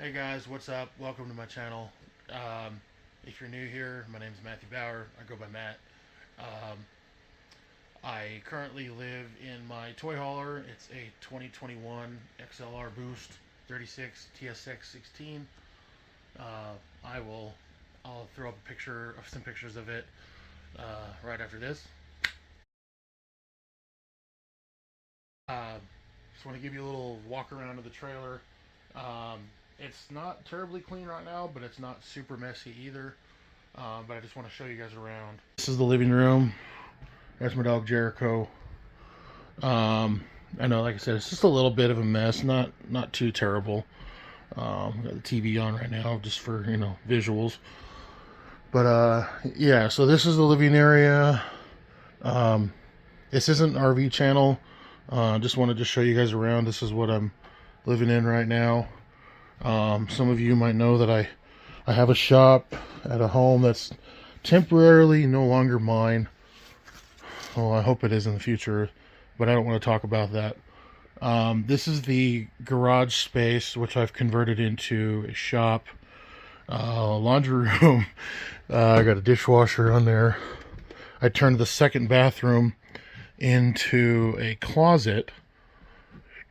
Hey guys, what's up? Welcome to my channel. If you're new here, my name is Matthew Bauer. I go by Matt. Um, I currently live in my toy hauler. It's a 2021 XLR Boost 36 TSX 16. I'll throw up a picture of some pictures of it right after this. Just want to give you a little walk around of the trailer. It's not terribly clean right now, but it's not super messy either. But I just want to show you guys around. This is the living room. There's my dog Jericho. I know, like I said, it's just a little bit of a mess. Not too terrible. Got the TV on right now just for, visuals. But yeah, so this is the living area. This isn't an RV channel. Just wanted to show you guys around. This is what I'm living in right now. Some of you might know that I have a shop at a home that's temporarily no longer mine. Well, I hope it is in the future, but I don't want to talk about that. This is the garage space, which I've converted into a shop. Laundry room. I got a dishwasher on there. I turned the second bathroom into a closet.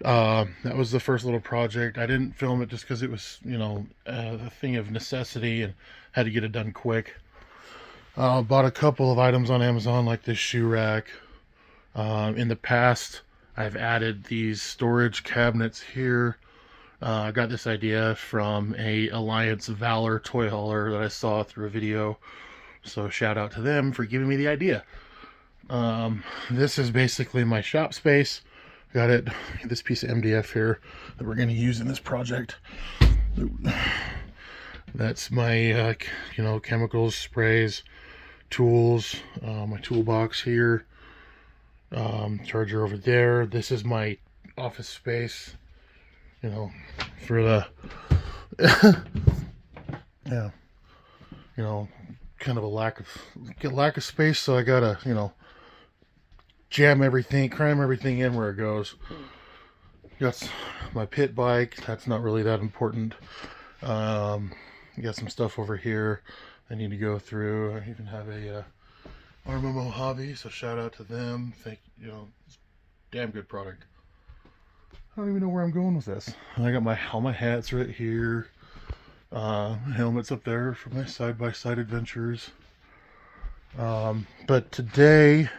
That was the first little project. I didn't film it just because it was, a thing of necessity and had to get it done quick. Bought a couple of items on Amazon, like this shoe rack. In the past, I've added these storage cabinets here. I got this idea from a Alliance Valor toy hauler that I saw through a video. So shout out to them for giving me the idea. This is basically my shop space. Got this piece of MDF here that we're going to use in this project. That's my, chemicals, sprays, tools, my toolbox here, charger over there. This is my office space, for the, yeah, kind of a lack of space. So I gotta, cram everything in where it goes. Got my pit bike. That's not really that important. Got some stuff over here I need to go through. I even have a Armamo Hobby, so shout out to them. It's damn good product. I don't even know where I'm going with this. I got all my hats right here. Helmets up there for my side-by-side adventures. But today,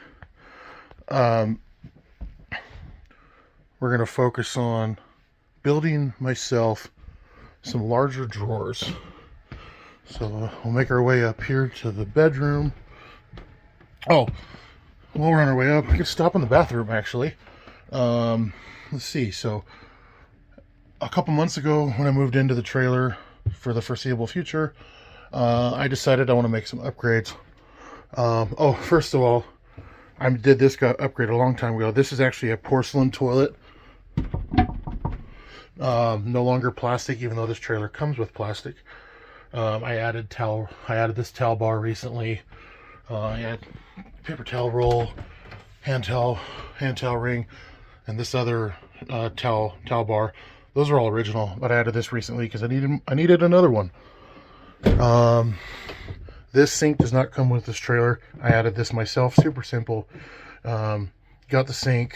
we're going to focus on building myself some larger drawers. So we'll make our way up here to the bedroom. Oh, while we're on our way up, we can stop in the bathroom actually. Let's see. So a couple months ago when I moved into the trailer for the foreseeable future, I decided I want to make some upgrades. First of all, I did this upgrade a long time ago. This is actually a porcelain toilet. No longer plastic, even though this trailer comes with plastic. I added this towel bar recently. I had paper towel roll, hand towel ring, and this other towel bar. Those are all original, but I added this recently because I needed another one. This sink does not come with this trailer. I added this myself. Super simple. Got the sink,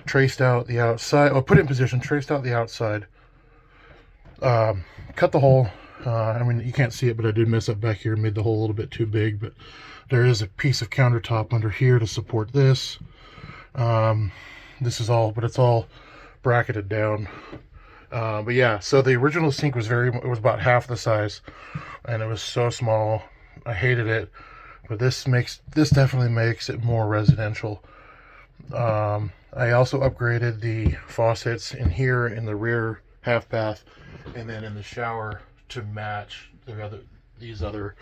traced out the outside. Put it in position, traced out the outside. Cut the hole. You can't see it, but I did mess up back here. Made the hole a little bit too big, but there is a piece of countertop under here to support this. This is all, but it's all bracketed down. But yeah, so the original sink was it was about half the size, and it was so small. I hated it, but this definitely makes it more residential. I also upgraded the faucets in here in the rear half bath, and then in the shower to match these other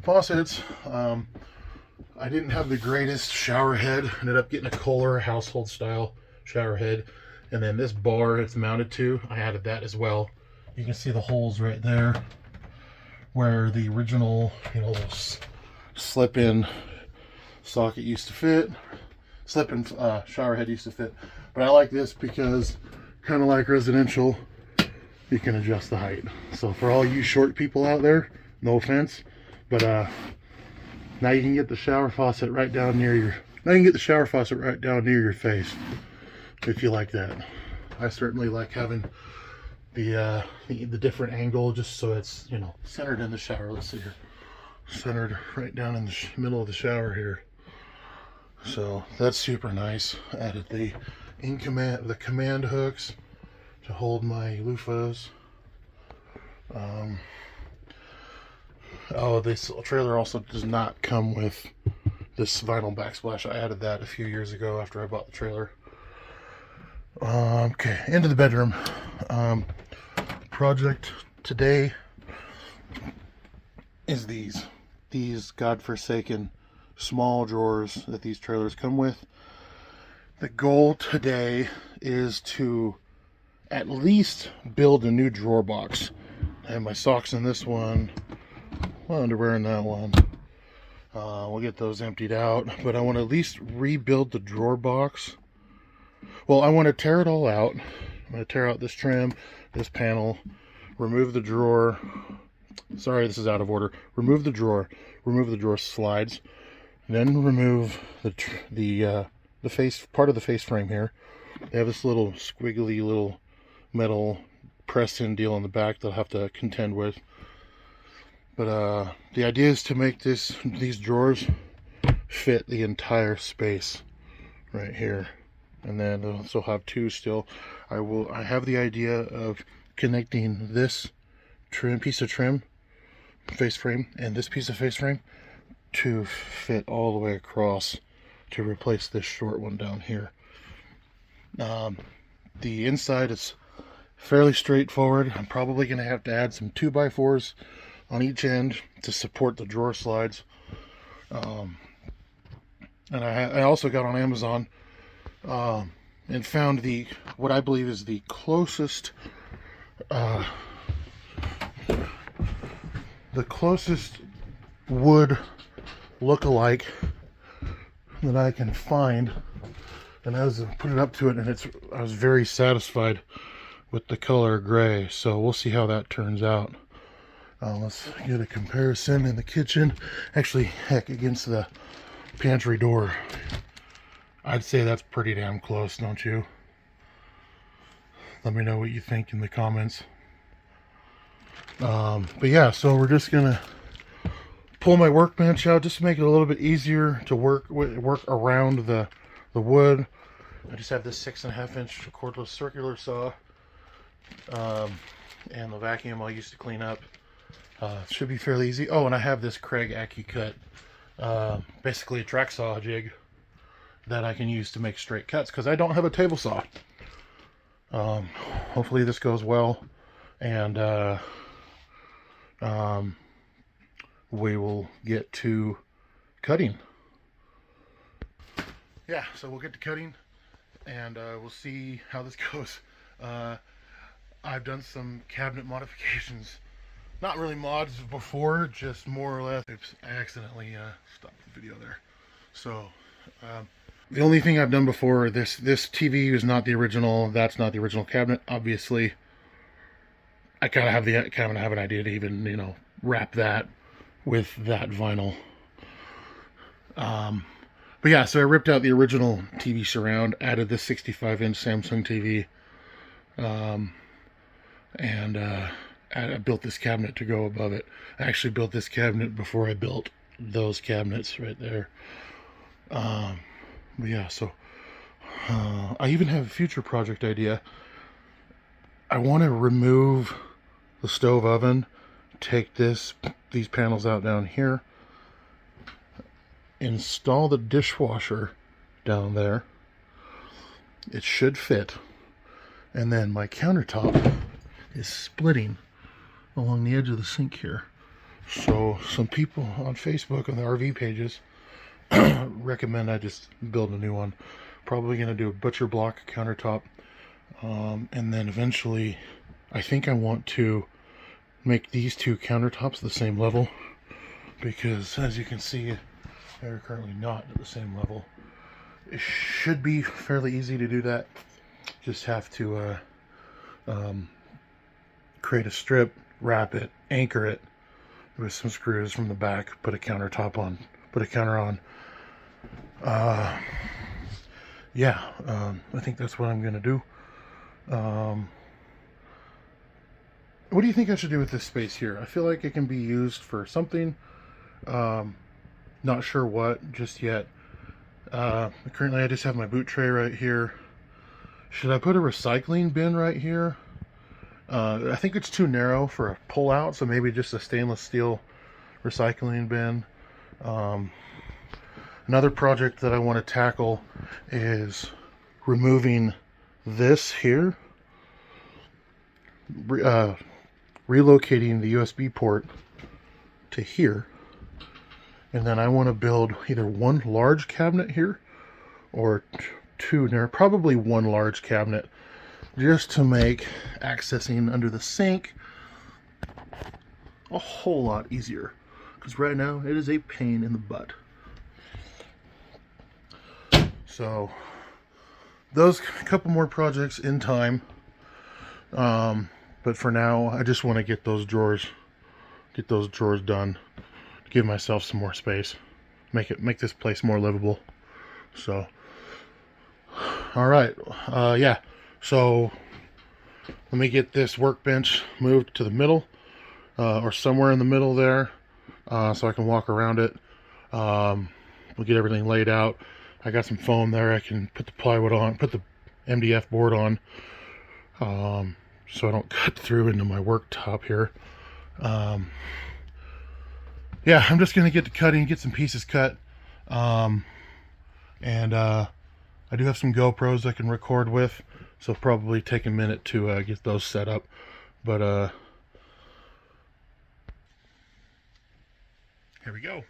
faucets. I didn't have the greatest shower head. Ended up getting a Kohler household style shower head. And then this bar it's mounted to, I added that as well. You can see the holes right there where the original, little slip-in socket used to fit. Slip-in shower head used to fit. But I like this because, kind of like residential, you can adjust the height. So for all you short people out there, no offense, but now you can get the shower faucet right down near your face if you like that. I certainly like having the different angle, just so it's, you know, centered in the shower. Let's see here, centered right down in the middle of the shower here. So that's super nice. Added the command hooks to hold my loofahs. Oh, this trailer also does not come with this vinyl backsplash. I added that a few years ago after I bought the trailer. Okay, into the bedroom. Project today is these godforsaken small drawers that these trailers come with. The goal today is to at least build a new drawer box. I have my socks in this one, my underwear in that one. We'll get those emptied out, but I want to at least rebuild the drawer box. Well, I want to tear it all out. I'm going to tear out this trim, this panel, remove the drawer. Sorry, this is out of order. Remove the drawer slides, then remove the face, part of the face frame here. They have this little squiggly little metal press-in deal on the back that I'll have to contend with. But the idea is to make these drawers fit the entire space right here, and then I'll also have two still. I have the idea of connecting this piece of trim face frame and this piece of face frame to fit all the way across to replace this short one down here. The inside is fairly straightforward. I'm probably going to have to add some 2x4s on each end to support the drawer slides. And I also got on Amazon and found what I believe is the closest wood look-alike that I can find, and I put it up to it, and I was very satisfied with the color gray. So we'll see how that turns out. Let's get a comparison in the kitchen. Actually, heck, against the pantry door. I'd say that's pretty damn close, don't you? Let me know what you think in the comments. But yeah, so we're just gonna pull my workbench out just to make it a little bit easier to work around the wood. I just have this 6.5-inch cordless circular saw, and the vacuum I'll use to clean up. It should be fairly easy. Oh, and I have this Kreg AccuCut, basically a track saw jig that I can use to make straight cuts because I don't have a table saw. Hopefully this goes well, and we will get to cutting. Yeah, so we'll get to cutting, and we'll see how this goes. I've done some cabinet modifications. Not really mods before, just more or less. Oops, I accidentally stopped the video there. So, the only thing I've done before, this TV is not the original. That's not the original cabinet, obviously. I kind of have an idea to even, you know, wrap that with that vinyl. But yeah, so I ripped out the original TV surround, added this 65-inch Samsung TV, and I built this cabinet to go above it. I actually built this cabinet before I built those cabinets right there. But yeah, so I even have a future project idea. I want to remove the stove oven, take these panels out down here, install the dishwasher down there. It should fit. And then my countertop is splitting along the edge of the sink here. So some people on Facebook on the RV pages recommend I just build a new one. Probably going to do a butcher block countertop, and then eventually I think I want to make these two countertops the same level, because as you can see they're currently not at the same level. It should be fairly easy to do that. Just have to create a strip, wrap it, anchor it with some screws from the back, put a counter on. Yeah, I think that's what I'm gonna do. What do you think I should do with this space here? I feel like it can be used for something. Not sure what just yet. Currently I just have my boot tray right here. Should I put a recycling bin right here? I think it's too narrow for a pull out, so maybe just a stainless steel recycling bin. Another project that I want to tackle is removing this here, relocating the USB port to here, and then I want to build either one large cabinet here or two, probably one large cabinet, just to make accessing under the sink a whole lot easier, because right now it is a pain in the butt. So those couple more projects in time, but for now I just want to get those drawers done to give myself some more space, make this place more livable. So all right, yeah, so let me get this workbench moved to the middle, or somewhere in the middle there, so I can walk around it. We'll get everything laid out. I got some foam there. I can put the plywood on, put the MDF board on, so I don't cut through into my worktop here. Yeah, I'm just gonna get to cutting, get some pieces cut, and I do have some GoPros I can record with, so probably take a minute to get those set up. But here we go.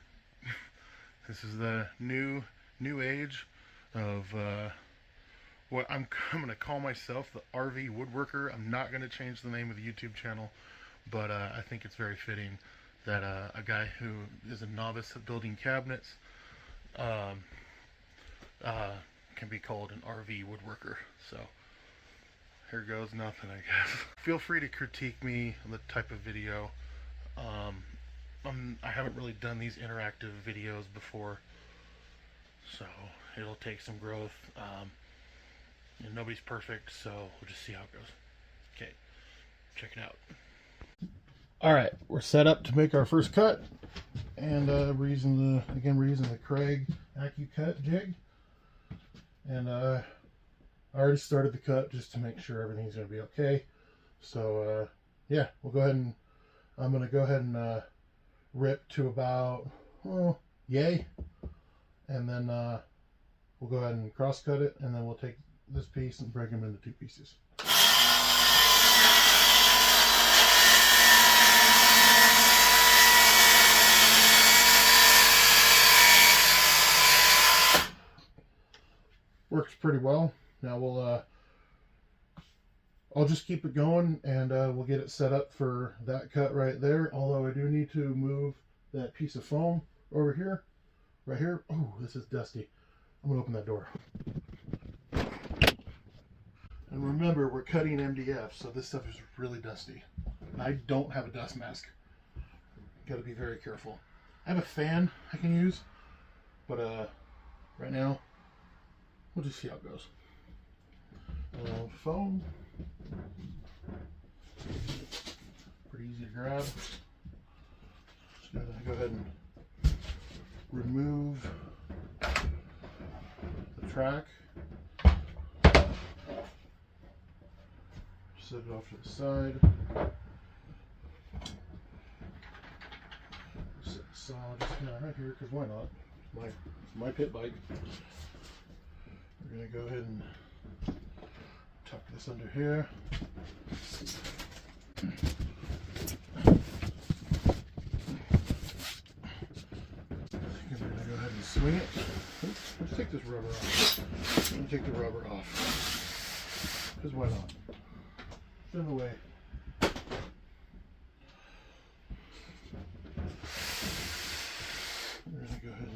This is the new age of what I'm going to call myself, the RV woodworker. I'm not going to change the name of the YouTube channel, but I think it's very fitting that a guy who is a novice at building cabinets can be called an RV woodworker. So here goes nothing, I guess. Feel free to critique me on the type of video. I haven't really done these interactive videos before, so it'll take some growth. And nobody's perfect, so we'll just see how it goes. Okay, check it out. All right, we're set up to make our first cut, and we're using the Kreg AccuCut jig, and I already started the cut just to make sure everything's going to be okay. So yeah, we'll go ahead and I'm going to go ahead and rip to about yay, and then we'll go ahead and cross cut it, and then we'll take this piece and break them into two pieces. Works pretty well. Now we'll I'll just keep it going, and we'll get it set up for that cut right there. Although I do need to move that piece of foam over here, right here. Oh, this is dusty. I'm gonna open that door. And remember, we're cutting MDF, so this stuff is really dusty. And I don't have a dust mask. Gotta be very careful. I have a fan I can use, but right now, we'll just see how it goes. Foam. Pretty easy to grab. Just gotta go ahead and remove the track. Set it off to the side. Set the saw just right here, because why not? It's my pit bike. We're gonna go ahead and tuck this under here. I'm gonna go ahead and swing it. Oops, let's take this rubber off. I'm gonna take the rubber off. Because why not? In the way. We're gonna go ahead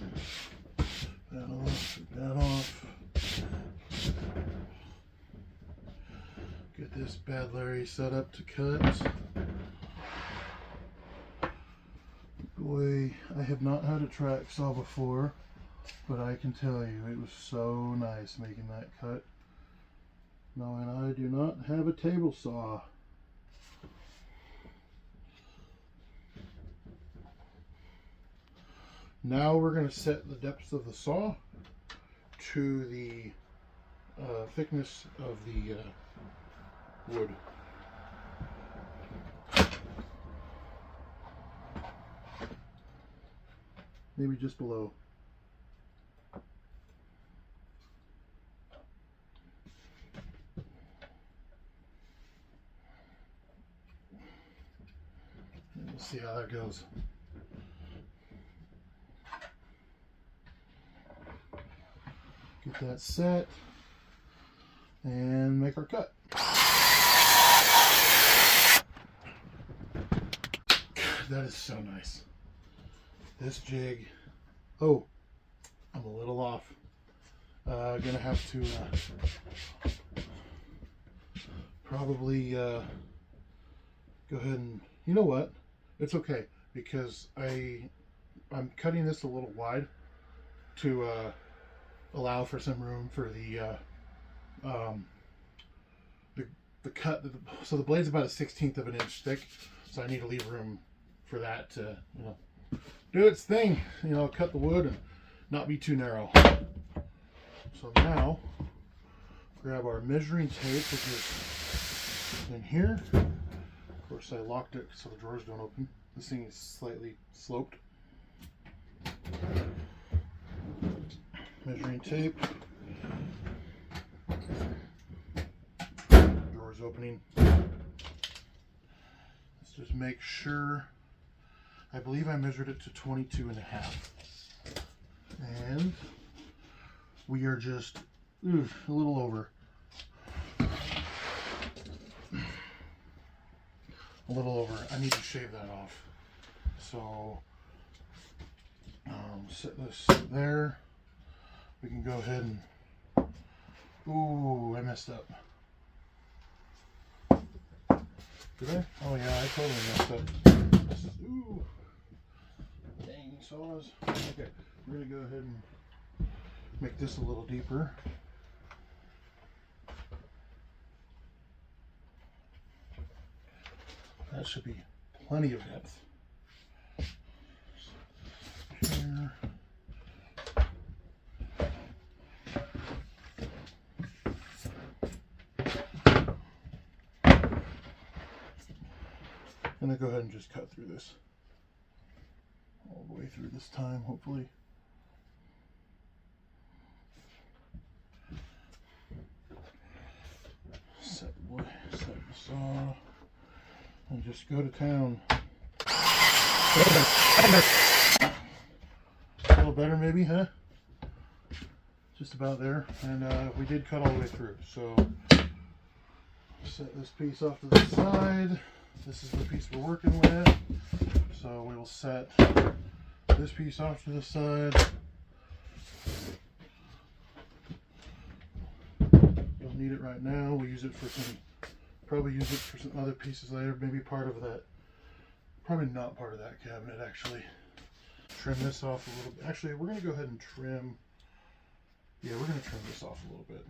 and that off. Get this Bad Larry set up to cut. I have not had a track saw before, but I can tell you it was so nice making that cut. No, and I do not have a table saw. Now we're going to set the depth of the saw to the thickness of the wood. Maybe just below. And we'll see how that goes. Get that set and make our cut. That is so nice. This jig, oh, I'm a little off. Gonna have to probably go ahead and, you know what? It's okay, because I'm cutting this a little wide to allow for some room for the cut. So the blade's about a 1/16 of an inch thick, so I need to leave room for that to, you know, do its thing, you know, cut the wood and not be too narrow. So now grab our measuring tape, which is in here. Of course, I locked it so the drawers don't open. This thing is slightly sloped. Measuring tape. Drawers opening. Let's just make sure. I believe I measured it to 22.5. And we are just a little over. A little over. I need to shave that off. So set this there. We can go ahead and, ooh, I messed up. Did I? Oh yeah, I totally messed up. This is, ooh, dang saws. Okay, we're gonna go ahead and make this a little deeper. That should be plenty of depth. Here. I'm gonna go ahead and just cut through this all the way through this time, hopefully. Set the saw and just go to town. A little better maybe, huh? Just about there. And we did cut all the way through, so set this piece off to the side. This is the piece we're working with, so we will set this piece off to the side. Don't need it right now. We'll use it for some, probably use it for some other pieces later. Maybe part of that, probably not part of that cabinet actually. Trim this off a little bit. Actually, we're going to go ahead and trim. Yeah, we're going to trim this off a little bit.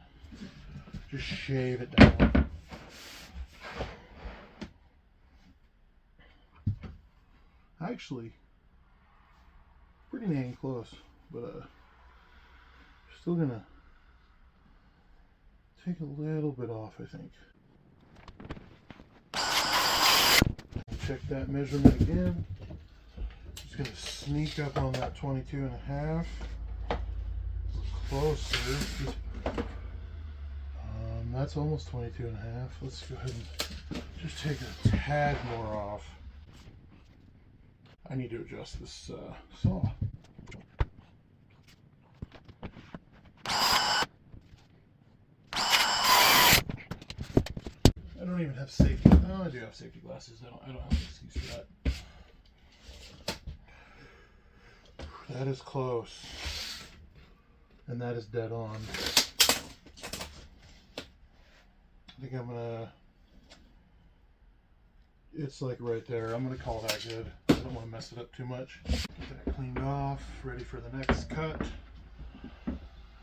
Just shave it down. Actually, pretty dang close, but still gonna take a little bit off, I think. Check that measurement again. Just gonna sneak up on that 22.5. Closer. That's almost 22.5. Let's go ahead and just take a tad more off. I need to adjust this saw. I don't even have safety. Oh, I do have safety glasses. I don't have an excuse for that. That is close. And that is dead on. I think I'm gonna, it's like right there. I'm gonna call that good. don't want to mess it up too much. Get that cleaned off, ready for the next cut.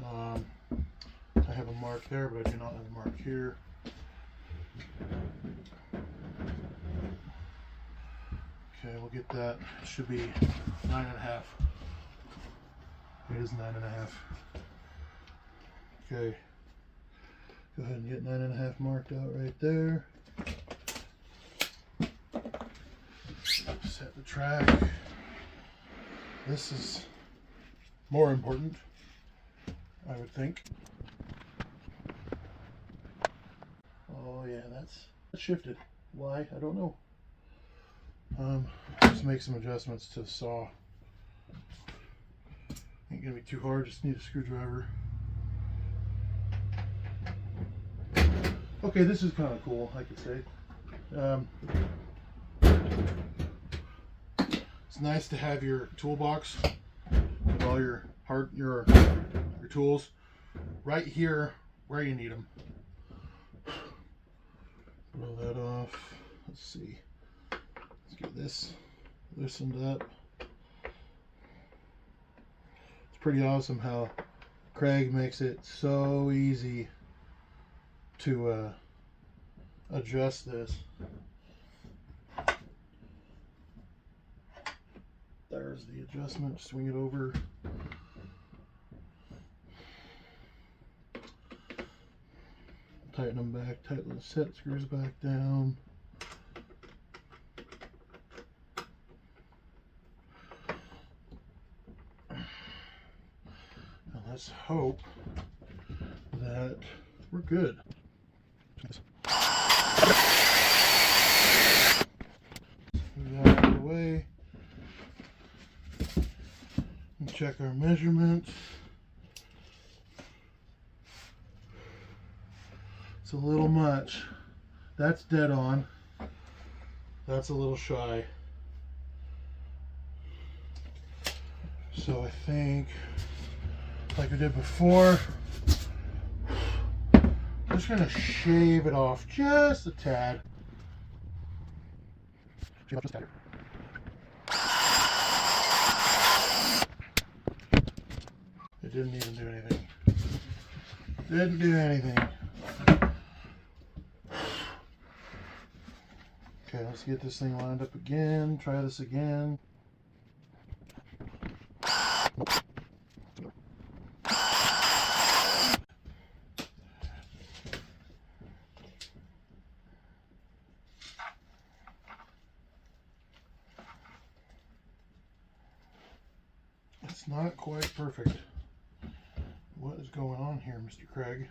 I have a mark there, but I do not have a mark here. Okay, we'll get that. It should be 9.5. It is 9.5. Okay. Go ahead and get 9.5 marked out right there. Set the track. This is more important, I would think. Oh yeah, that's shifted. Why? I don't know. Just make some adjustments to the saw. Ain't gonna be too hard, just need a screwdriver. Okay, this is kind of cool, I could say. It's nice to have your toolbox with all your tools right here where you need them. Blow that off. Let's see. Let's get this loosened up. It's pretty awesome how Kreg makes it so easy to adjust this. There's the adjustment. Swing it over. Tighten them back. Tighten the set screws back down. Now let's hope that we're good. Move that out of the way. And check our measurement. It's a little much. That's dead on. That's a little shy. So I think, like we did before, I'm just going to shave it off just a tad. Shave off just a tad. It didn't even do anything. Didn't do anything. Okay, let's get this thing lined up again. Try this again. It's not quite perfect. What is going on here, Mr. Kreg?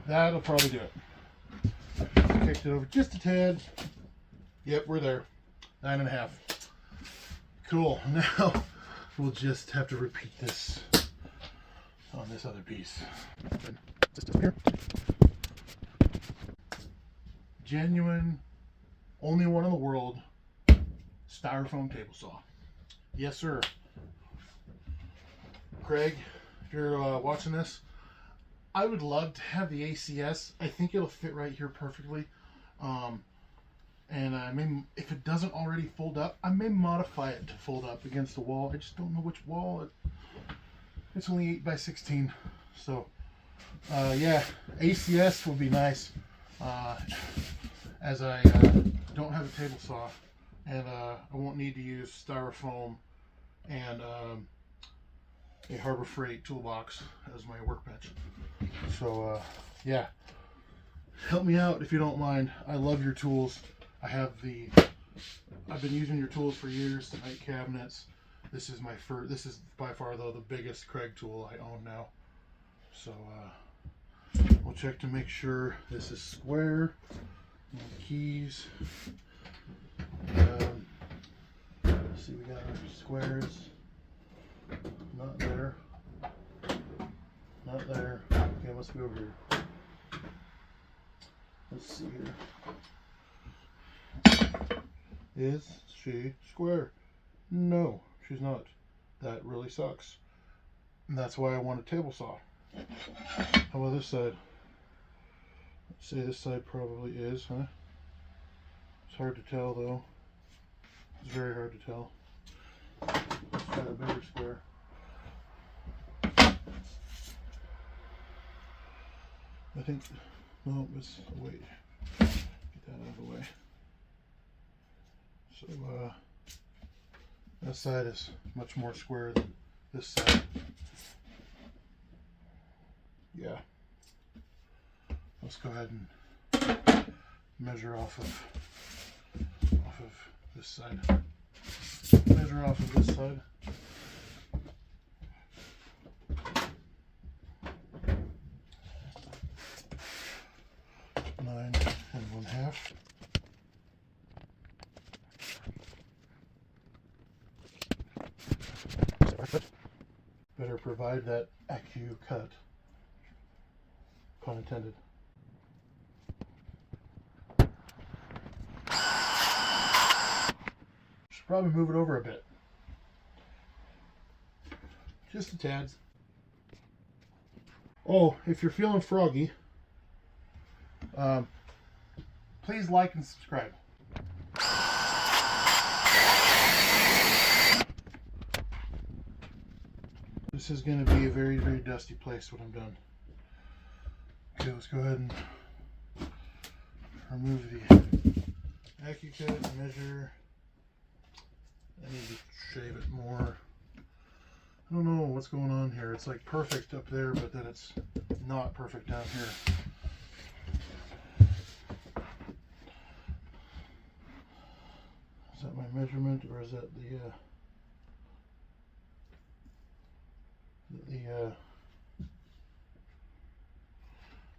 That'll probably do it. Kicked it over just a tad. Yep, we're there. 9.5. Cool. Now we'll just have to repeat this on this other piece. Here. Genuine, only one in the world, styrofoam table saw. Yes, sir. Kreg, if you're watching this, I would love to have the ACS. I think it'll fit right here perfectly. And I may, if it doesn't already fold up, I may modify it to fold up against the wall. I just don't know which wall. It's only 8 by 16. So, yeah, ACS would be nice. As I don't have a table saw, and I won't need to use styrofoam and a Harbor Freight toolbox as my workbench. So yeah, help me out if you don't mind. I love your tools. I've been using your tools for years to make cabinets. This is my first. This is by far though the biggest Kreg tool I own now. So we'll check to make sure this is square. And the keys. Let's see, we got our squares. Not there. Not there. Okay, let's go over here. Let's see here. Is she square? No, she's not. That really sucks. And that's why I want a table saw. How about this side? Let's say this side probably is, huh? It's hard to tell though. It's very hard to tell. Let's try the bigger square. I think, no, it's, wait, get that out of the way. So, that side is much more square than this side. Yeah. Let's go ahead and measure off of this side. Measure off of this side. 9 1/2. Better provide that accurate cut. Pun intended. Should probably move it over a bit. Just a tad. Oh, if you're feeling froggy, please like and subscribe. This is going to be a very, very dusty place when I'm done. Okay, let's go ahead and remove the AccuCut and measure. I need to shave it more. I don't know what's going on here. It's like perfect up there, but then it's not perfect down here. Is that my measurement, or is that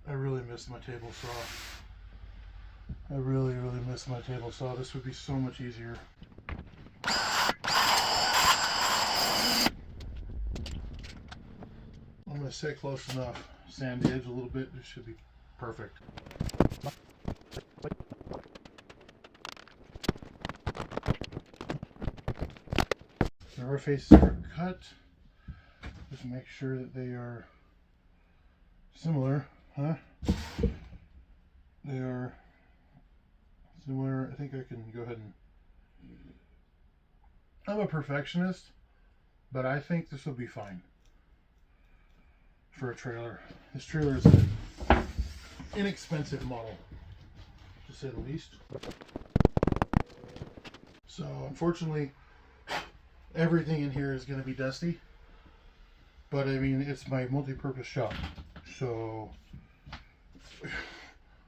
I really miss my table saw. I really, really miss my table saw. This would be so much easier. I'm going to say close enough. Sand the edge a little bit. This should be perfect. There our faces are cut. Just make sure that they are similar, huh? They are similar. I think I can go ahead and... I'm a perfectionist, but I think this will be fine for a trailer. This trailer is an inexpensive model, to say the least. So unfortunately, everything in here is going to be dusty, but I mean, it's my multi-purpose shop. So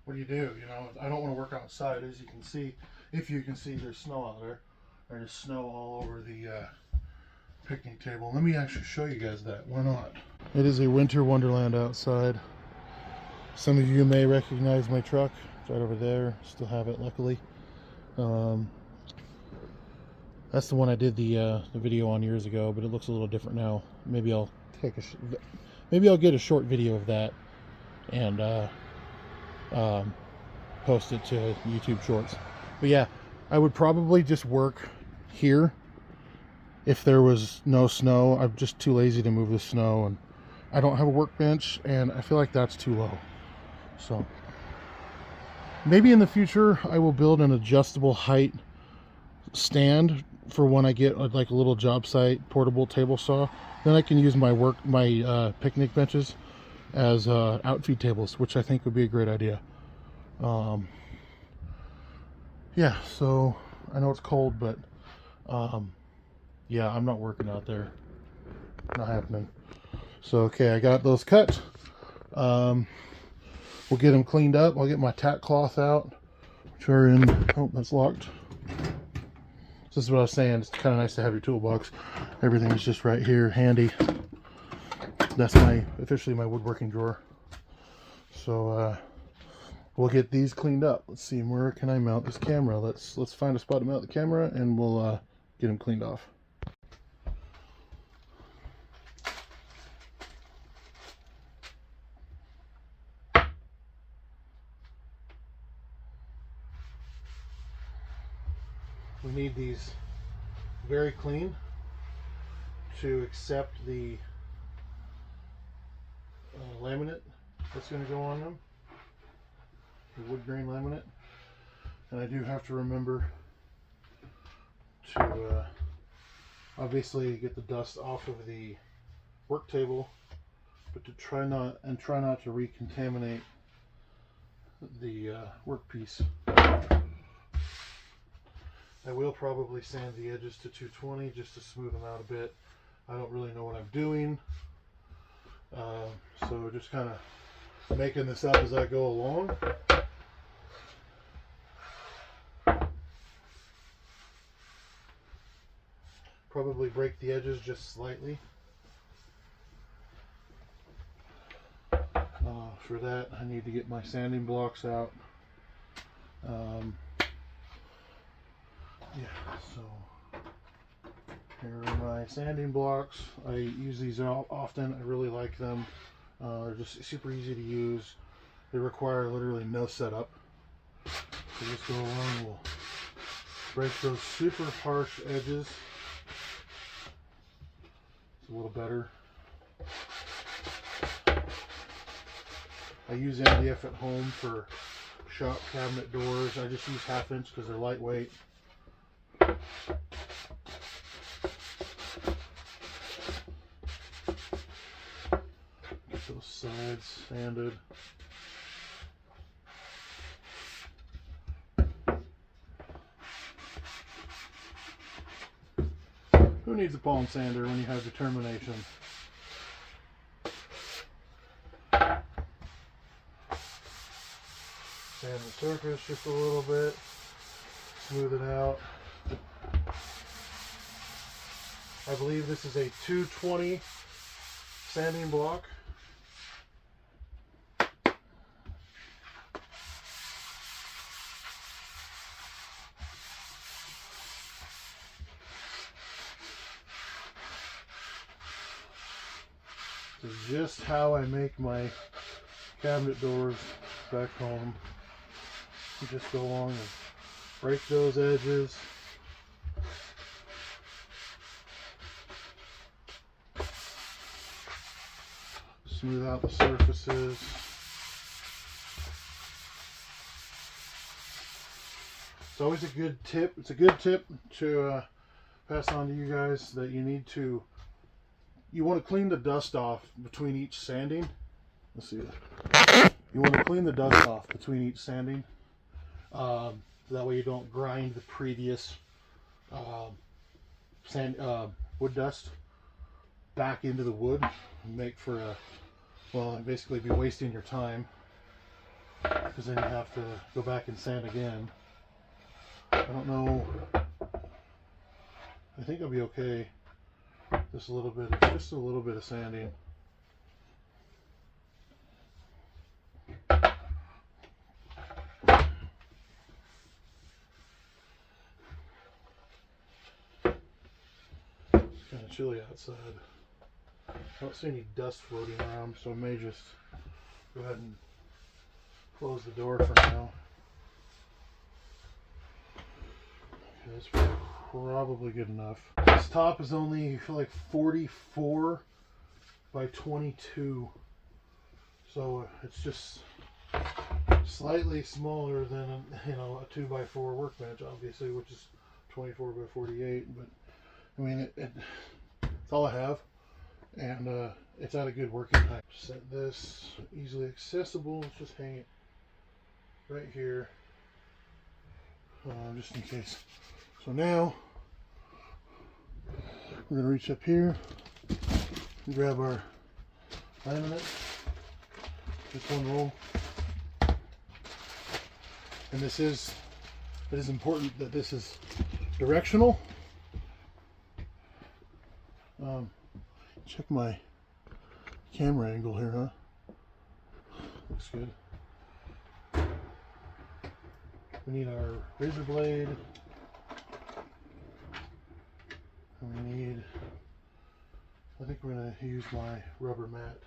what do? You know, I don't want to work outside. As you can see, if you can see, there's snow out there. There's snow all over the picnic table. Let me actually show you guys that. Why not? It is a winter wonderland outside. Some of you may recognize my truck. It's right over there. Still have it, luckily. That's the one I did the video on years ago, but it looks a little different now. Maybe I'll take maybe I'll get a short video of that and post it to YouTube Shorts. But yeah, I would probably just work here if there was no snow. I'm just too lazy to move the snow, and I don't have a workbench, and I feel like that's too low. So maybe in the future I will build an adjustable height stand for when I get like a little job site portable table saw. Then I can use my picnic benches as outfeed tables, which I think would be a great idea. Yeah, so I know it's cold, but yeah, I'm not working out there. Not happening. So okay, I got those cut. We'll get them cleaned up. I'll get my tack cloth out, which are in... Oh, that's locked. This is what I was saying. It's kind of nice to have your toolbox. Everything is just right here, handy. That's officially my woodworking drawer. So we'll get these cleaned up. Let's see, where can I mount this camera? Let's find a spot to mount the camera, and we'll get them cleaned off. We need these very clean to accept the laminate that's going to go on them, the wood grain laminate. And I do have to remember to obviously get the dust off of the work table, but to try not to recontaminate the workpiece. I will probably sand the edges to 220 just to smooth them out a bit. I don't really know what I'm doing, so just kind of making this up as I go along. Probably break the edges just slightly. For that, I need to get my sanding blocks out. Yeah, so here are my sanding blocks. I use these often. I really like them. They're just super easy to use. They require literally no setup. So just go along, we'll break those super harsh edges. It's a little better. I use MDF at home for shop cabinet doors. I just use 1/2 inch because they're lightweight. Get those sides sanded. Who needs a palm sander when you have determination? Sand the surface just a little bit, smooth it out. I believe this is a 220 sanding block. This is just how I make my cabinet doors back home. You just go along and break those edges. Smooth out the surfaces. It's always a good tip. It's a good tip to pass on to you guys that you want to clean the dust off between each sanding. Let's see. You want to clean the dust off between each sanding. That way you don't grind the previous wood dust back into the wood and make for a, well, basically be wasting your time, because then you have to go back and sand again. I don't know. I think I'll be okay. Just a little bit of sanding. Kind of chilly outside. I don't see any dust floating around, so I may just go ahead and close the door for now. Okay, that's probably good enough. This top is only like 44 by 22, so it's just slightly smaller than a 2x4 workbench, obviously, which is 24 by 48. But I mean, it's all I have, and it's at a good working height. Set this easily accessible. Let's just hang it right here, just in case. So now we're gonna reach up here and grab our laminate, just one roll. And it is important that this is directional. Check my camera angle here, huh? Looks good. We need our razor blade. And we need, I think we're going to use my rubber mat.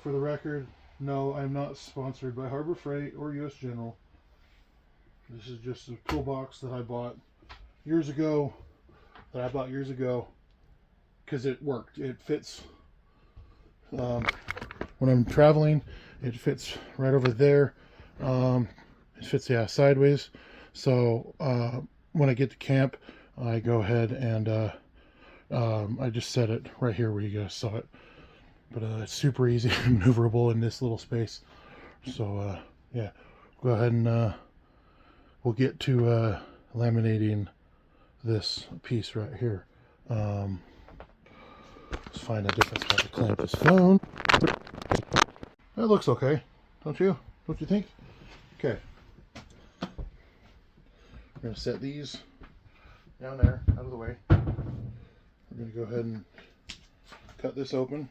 For the record, no, I'm not sponsored by Harbor Freight or US General. This is just a toolbox that I bought years ago, because it worked. It fits when I'm traveling, it fits right over there. It fits, yeah, sideways. So when I get to camp, I go ahead and I just set it right here where you guys saw it. But it's super easy and maneuverable in this little space. So yeah, go ahead and we'll get to laminating this piece right here. Let's find a different spot to clamp this phone. That looks okay, don't you? Don't you think? Okay. We're going to set these down there, out of the way. We're going to go ahead and cut this open.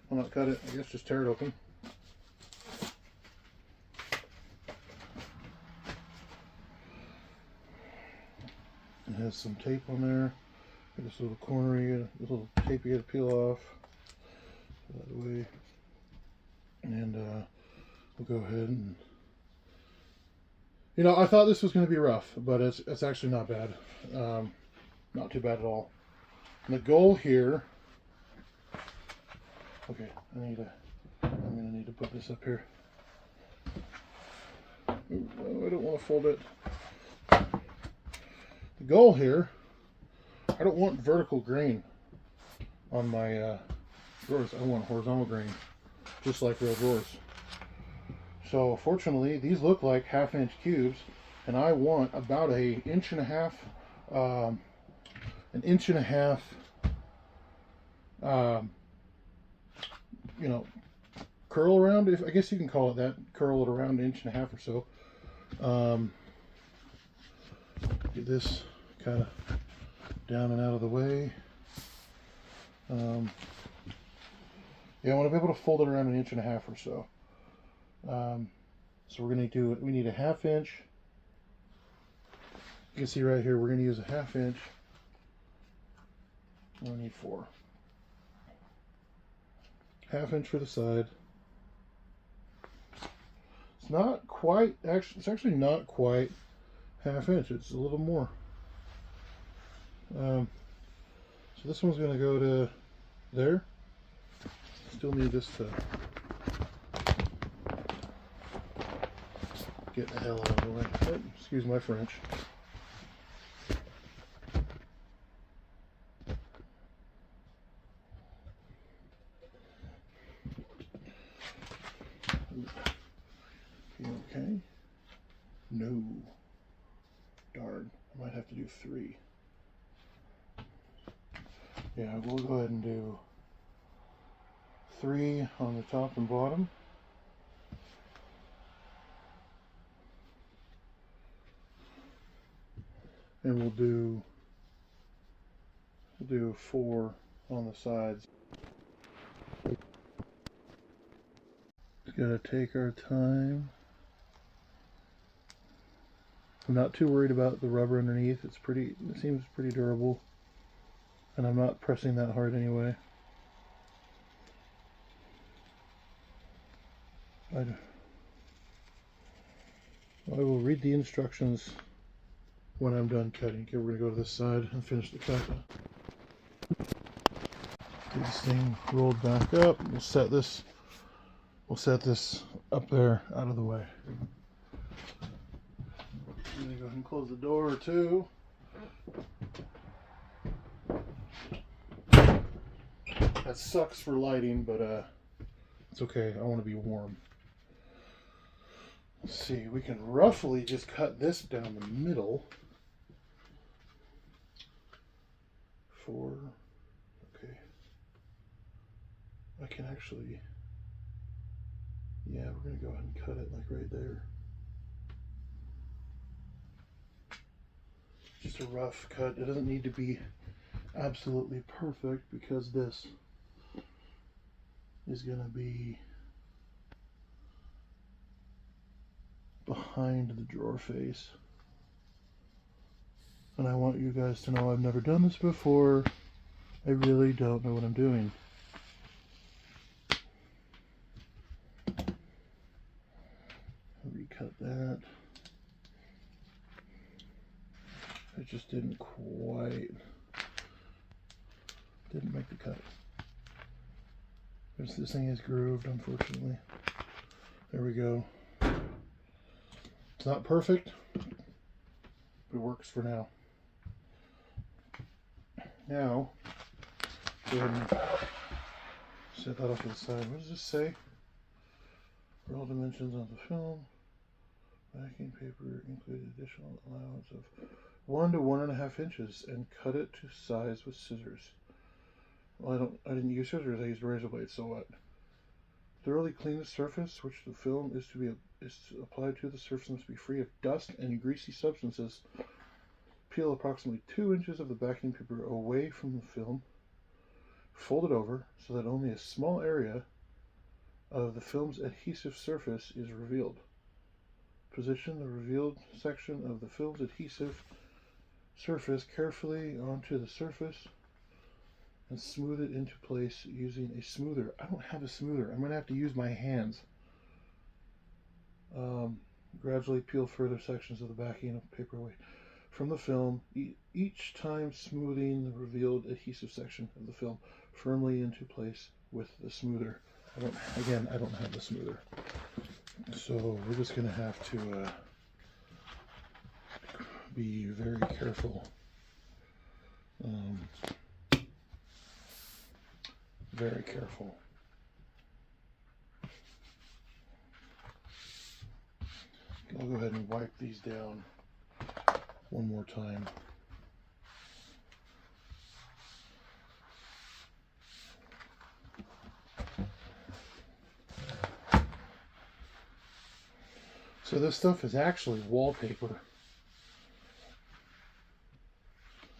Well, not cut it, I guess just tear it open. It has some tape on there. Got this little corner, this little tape you got to peel off. That way. And we'll go ahead and, you know, I thought this was going to be rough, but it's actually not bad. Not too bad at all. And the goal here, okay, I'm going to need to put this up here. Ooh, I don't want to fold it. The goal here, I don't want vertical grain on my drawers. I want horizontal grain, just like real drawers. So fortunately, these look like 1/2-inch cubes, and I want about an inch and a half, you know, curl around. If I guess you can call it that, curl it around 1.5 inches or so. Get this kind of down and out of the way. Yeah, I want to be able to fold it around 1.5 inches or so. So we're going to do it. We need a 1/2 inch. You can see right here, we're going to use a 1/2 inch. We need 4. 1/2 inch for the side. It's not quite, actually, it's actually not quite 1/2 inch. It's a little more. So this one's going to go to there. Still need this to get the hell out of the way. Oh, excuse my French. You okay? No. Darn. I might have to do 3. Yeah, we'll go ahead and do 3 on the top and bottom. And we'll do 4 on the sides. Just gotta take our time. I'm not too worried about the rubber underneath. It seems pretty durable. And I'm not pressing that hard anyway. I will read the instructions when I'm done cutting. Okay, we're going to go to this side and finish the cut. Get this thing rolled back up. We'll set this up there out of the way. I'm going to go ahead and close the door too. That sucks for lighting, but it's okay. I want to be warm. Let's see, we can roughly just cut this down the middle. 4. Okay. I can actually, yeah, we're going to go ahead and cut it like right there. Just a rough cut. It doesn't need to be absolutely perfect because this is going to be behind the drawer face. And I want you guys to know I've never done this before. I really don't know what I'm doing. Recut that. I just didn't make the cut. because this thing is grooved, unfortunately. There we go. It's not perfect, but it works for now. Now, go ahead and set that off to the side. What does this say? For all dimensions on the film, backing paper include additional allowance of 1 to 1.5 inches and cut it to size with scissors. Well, I didn't use scissors, I used a razor blade, so what? Thoroughly clean the surface which the film is applied to. The surface must be free of dust and greasy substances. Peel approximately 2 inches of the backing paper away from the film. Fold it over so that only a small area of the film's adhesive surface is revealed. Position the revealed section of the film's adhesive surface carefully onto the surface and smooth it into place using a smoother. I don't have a smoother. I'm going to have to use my hands. Gradually peel further sections of the backing of paper away from the film, each time smoothing the revealed adhesive section of the film firmly into place with the smoother. I don't have the smoother. So we're just going to have to be very careful. Very careful. I'll go ahead and wipe these down one more time. So this stuff is actually wallpaper.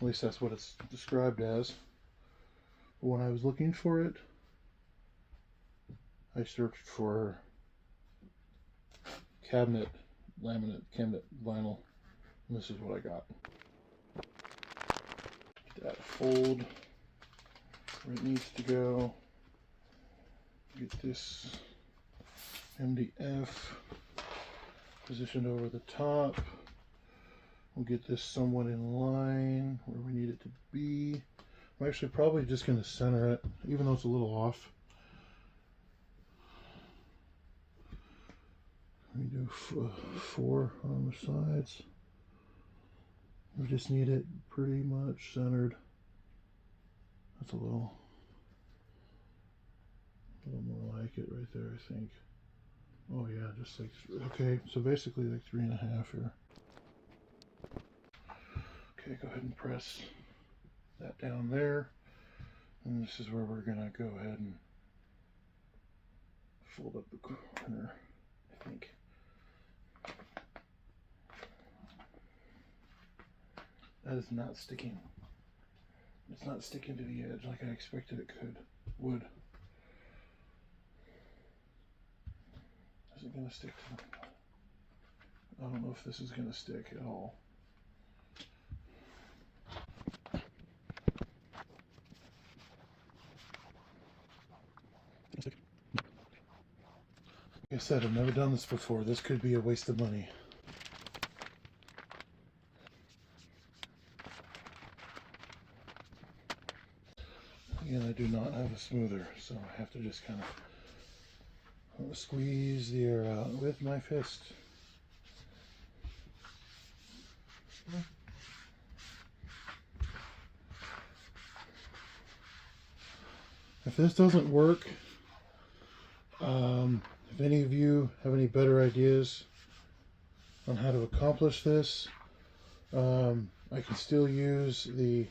At least that's what it's described as. But when I was looking for it, I searched for cabinet laminate, cabinet vinyl, and this is what I got. Get that fold where it needs to go. Get this MDF positioned over the top. We'll get this somewhat in line where we need it to be. I'm actually probably just going to center it, even though it's a little off. We do 4 on the sides. We just need it pretty much centered. That's a little more like it right there, I think. Oh yeah, just like, okay, so basically like 3.5 here. Okay, go ahead and press that down there. And this is where we're gonna go ahead and fold up the corner, I think. That is not sticking. It's not sticking to the edge like I expected it would. Is it gonna stick to the... I don't know if this is gonna stick at all. Like I said, I've never done this before. This could be a waste of money. Again, I do not have a smoother, so I have to just kind of squeeze the air out with my fist. If this doesn't work, if any of you have any better ideas on how to accomplish this, I can still use the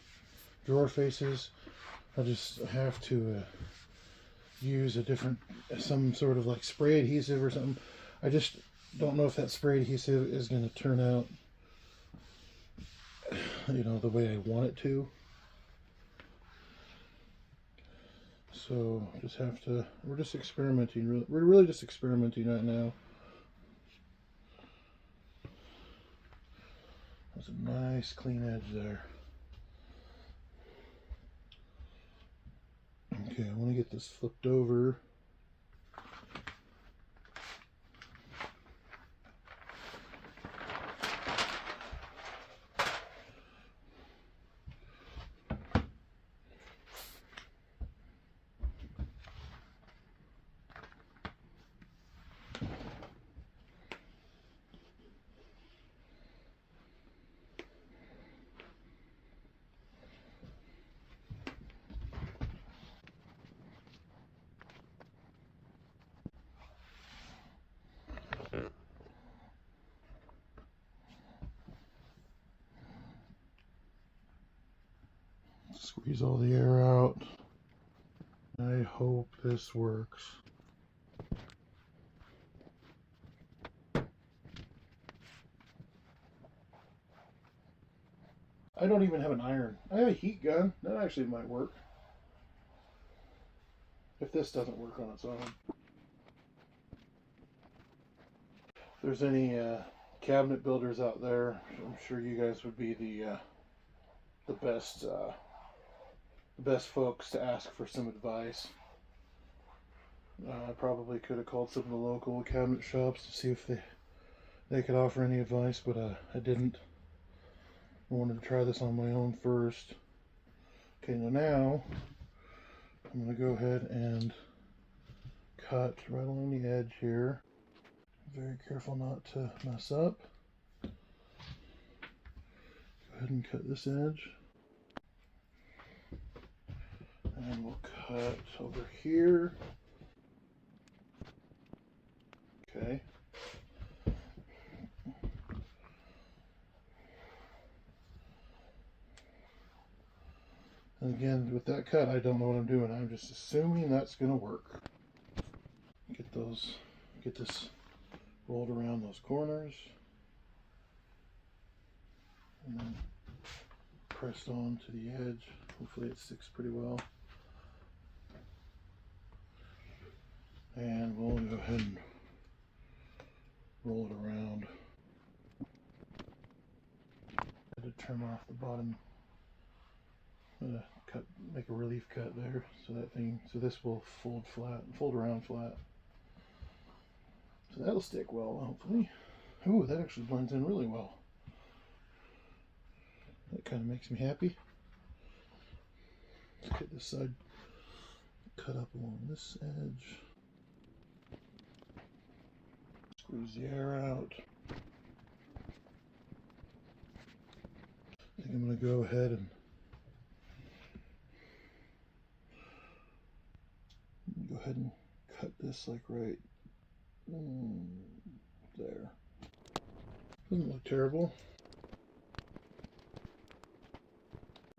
drawer faces. I just have to use some sort of like spray adhesive or something. I just don't know if that spray adhesive is going to turn out, you know, the way I want it to. So we're just experimenting. We're really just experimenting right now. That's a nice clean edge there. Okay, I want to get this flipped over. Squeeze all the air out. I hope this works. I don't even have an iron. I have a heat gun. That actually might work. If this doesn't work on its own. If there's any cabinet builders out there, I'm sure you guys would be the best folks to ask for some advice. I probably could have called some of the local cabinet shops to see if they could offer any advice, but I didn't. I wanted to try this on my own first. Okay, now I'm going to go ahead and cut right along the edge here. Very careful not to mess up. Go ahead and cut this edge. And we'll cut over here. Okay. And again, with that cut, I don't know what I'm doing. I'm just assuming that's going to work. Get this rolled around those corners. And then pressed on to the edge. Hopefully it sticks pretty well. And we'll go ahead and roll it around. I had to trim off the bottom. I'm gonna make a relief cut there, so this will fold around flat. So that'll stick well, hopefully. Ooh, that actually blends in really well. That kind of makes me happy. Let's get this side cut up along this edge. Squeeze the air out. I think I'm going to go ahead and cut this like right there. Doesn't look terrible.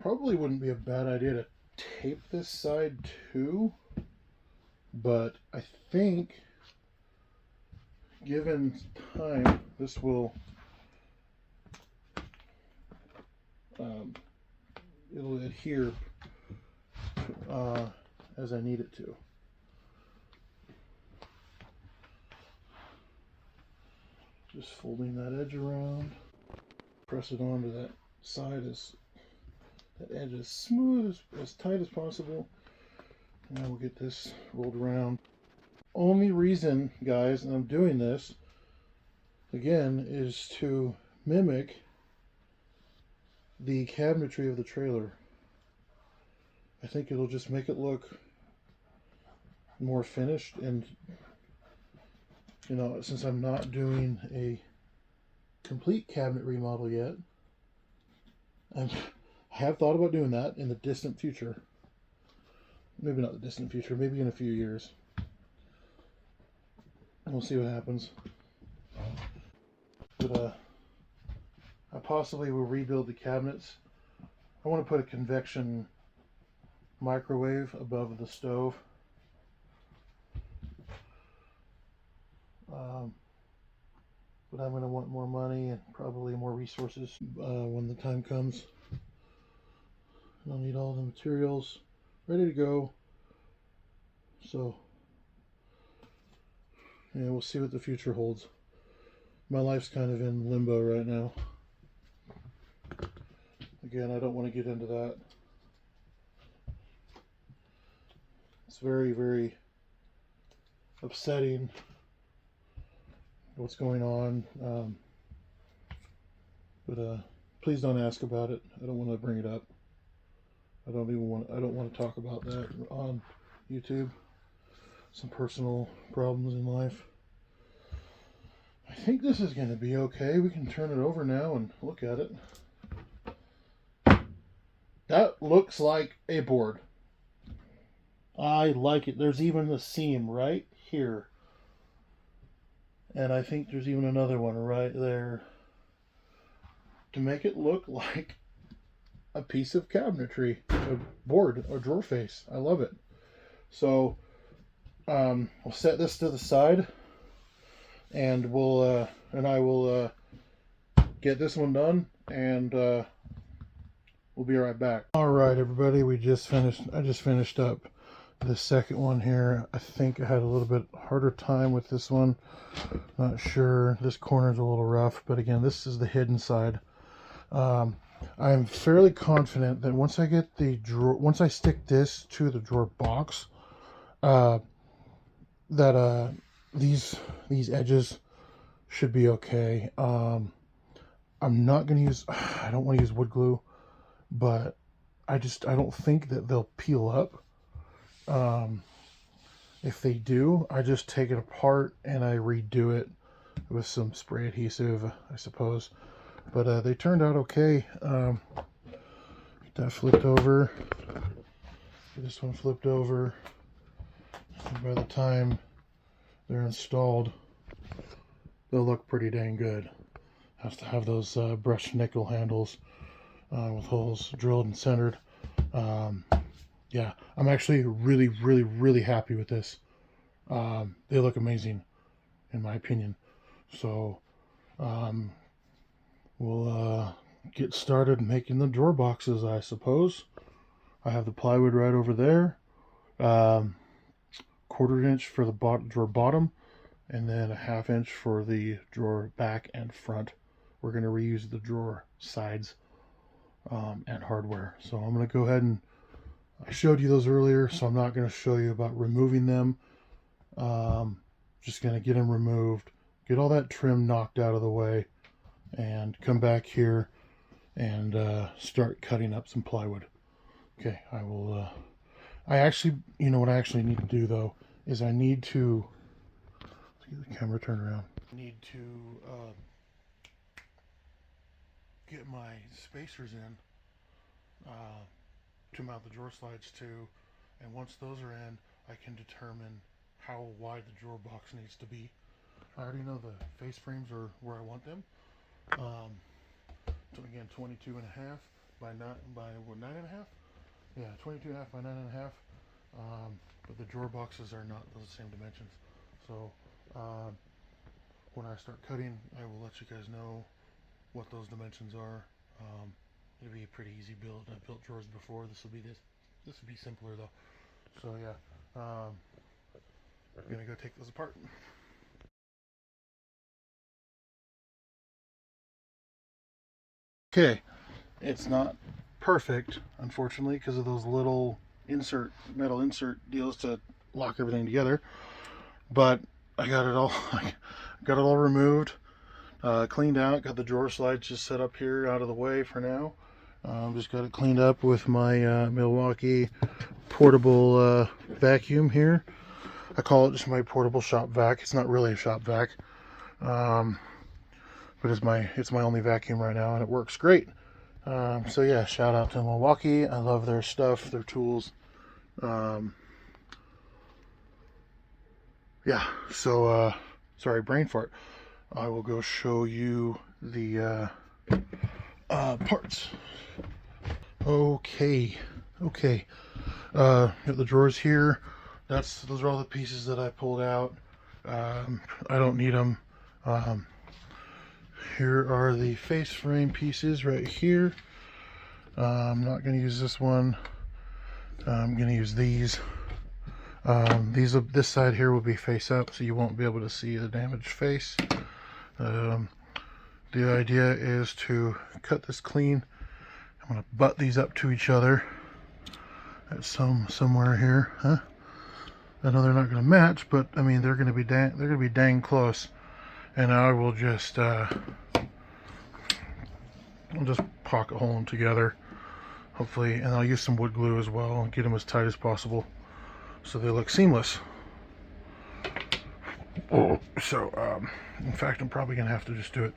Probably wouldn't be a bad idea to tape this side too, but I think given time this will it'll adhere as I need it to. Just folding that edge around, press it onto that side as that edge as smooth, as tight as possible, and then we'll get this rolled around. Only reason, guys, I'm doing this again is to mimic the cabinetry of the trailer. I think it'll just make it look more finished, and you know, since I'm not doing a complete cabinet remodel yet, I have thought about doing that in the distant future. Maybe not the distant future, maybe in a few years. We'll see what happens. But I possibly will rebuild the cabinets. I want to put a convection microwave above the stove. But I'm going to want more money and probably more resources when the time comes. I'll need all the materials ready to go. So, yeah, we'll see what the future holds. My life's kind of in limbo right now. Again, I don't want to get into that. It's very, very upsetting what's going on. But please don't ask about it. I don't want to bring it up. I don't want to talk about that on YouTube. Some personal problems in life. I think this is going to be okay. We can turn it over now and look at it. That looks like a board. I like it. There's even a seam right here. And I think there's even another one right there. To make it look like a piece of cabinetry, a board, a drawer face. I love it. So we'll set this to the side, and I will get this one done, and we'll be right back. All right, everybody, I just finished up the second one here. I think I had a little bit harder time with this one. Not sure. This corner's a little rough, but again, this is the hidden side. I'm fairly confident that once I stick this to the drawer box, these edges should be okay. I'm not going to use, I don't want to use wood glue, but I don't think that they'll peel up. If they do, I just take it apart and I redo it with some spray adhesive, I suppose. But they turned out okay. Get that flipped over. Get this one flipped over. And by the time they're installed, they'll look pretty dang good. Has to have those brushed nickel handles with holes drilled and centered. Yeah, I'm actually really happy with this. They look amazing, in my opinion. So we'll get started making the drawer boxes, I suppose. I have the plywood right over there. 1/4 inch for the drawer bottom, and then a 1/2 inch for the drawer back and front. We're going to reuse the drawer sides and hardware. So I'm going to go ahead and, I showed you those earlier, so I'm not going to show you about removing them. Just going to get them removed, get all that trim knocked out of the way, and come back here and start cutting up some plywood. Okay, I will, you know what I actually need to do though, is I need to, let's get the camera turned around. I need to get my spacers in to mount the drawer slides to, and once those are in, I can determine how wide the drawer box needs to be. I already know the face frames are where I want them. So again, 22.5 by 9.5. Yeah, 22.5 by 9.5. But the drawer boxes are not the same dimensions. So when I start cutting, I will let you guys know what those dimensions are. It'll be a pretty easy build. I've built drawers before. This will be simpler though. So yeah, I'm gonna go take those apart. Okay, it's not perfect, unfortunately, because of those little metal insert deals to lock everything together. But I got it all removed, cleaned out. Got the drawer slides just set up here out of the way for now. Just got it cleaned up with my Milwaukee portable vacuum here. I call it just my portable shop vac. It's not really a shop vac, but it's my only vacuum right now, and it works great. So yeah, shout out to Milwaukee. I love their stuff, their tools. Yeah, so sorry, brain fart. I will go show you the parts. Okay, got the drawers here. Those are all the pieces that I pulled out. I don't need them. Here are the face frame pieces right here. I'm not going to use this one. I'm going to use these. This side here will be face up, so you won't be able to see the damaged face. The idea is to cut this clean. I'm going to butt these up to each other at somewhere here. Huh? I know they're not going to match, but I mean they're going to be dang close. And I will just I'll just pocket hole them together, hopefully, and I'll use some wood glue as well and get them as tight as possible so they look seamless. So in fact, I'm probably gonna have to just do it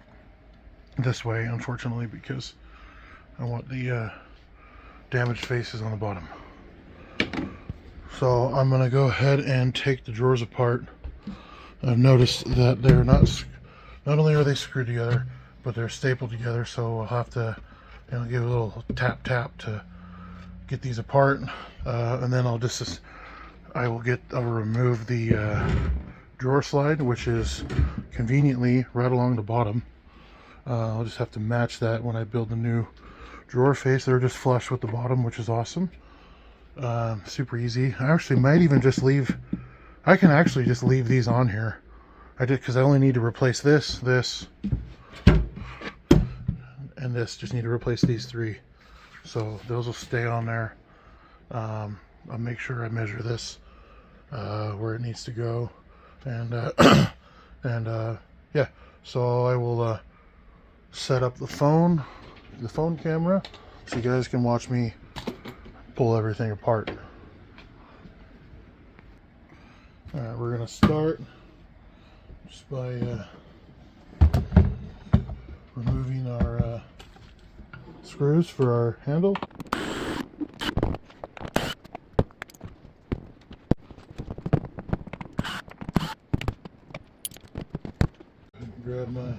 this way, unfortunately, because I want the damaged faces on the bottom. So I'm gonna go ahead and take the drawers apart. I've noticed that they're not only are they screwed together, but they're stapled together, so I'll have to and I'll give it a little tap to get these apart, and then I'll remove the drawer slide, which is conveniently right along the bottom. I'll just have to match that when I build the new drawer face. They're just flush with the bottom, which is awesome. Super easy. I actually might even just leave, I can actually just leave these on here. I did, because I only need to replace this, and this. Just need to replace these three, so those will stay on there. I'll make sure I measure this where it needs to go, and yeah, so I will set up the phone camera so you guys can watch me pull everything apart. Alright, we're gonna start just by removing our screws for our handle. Grab my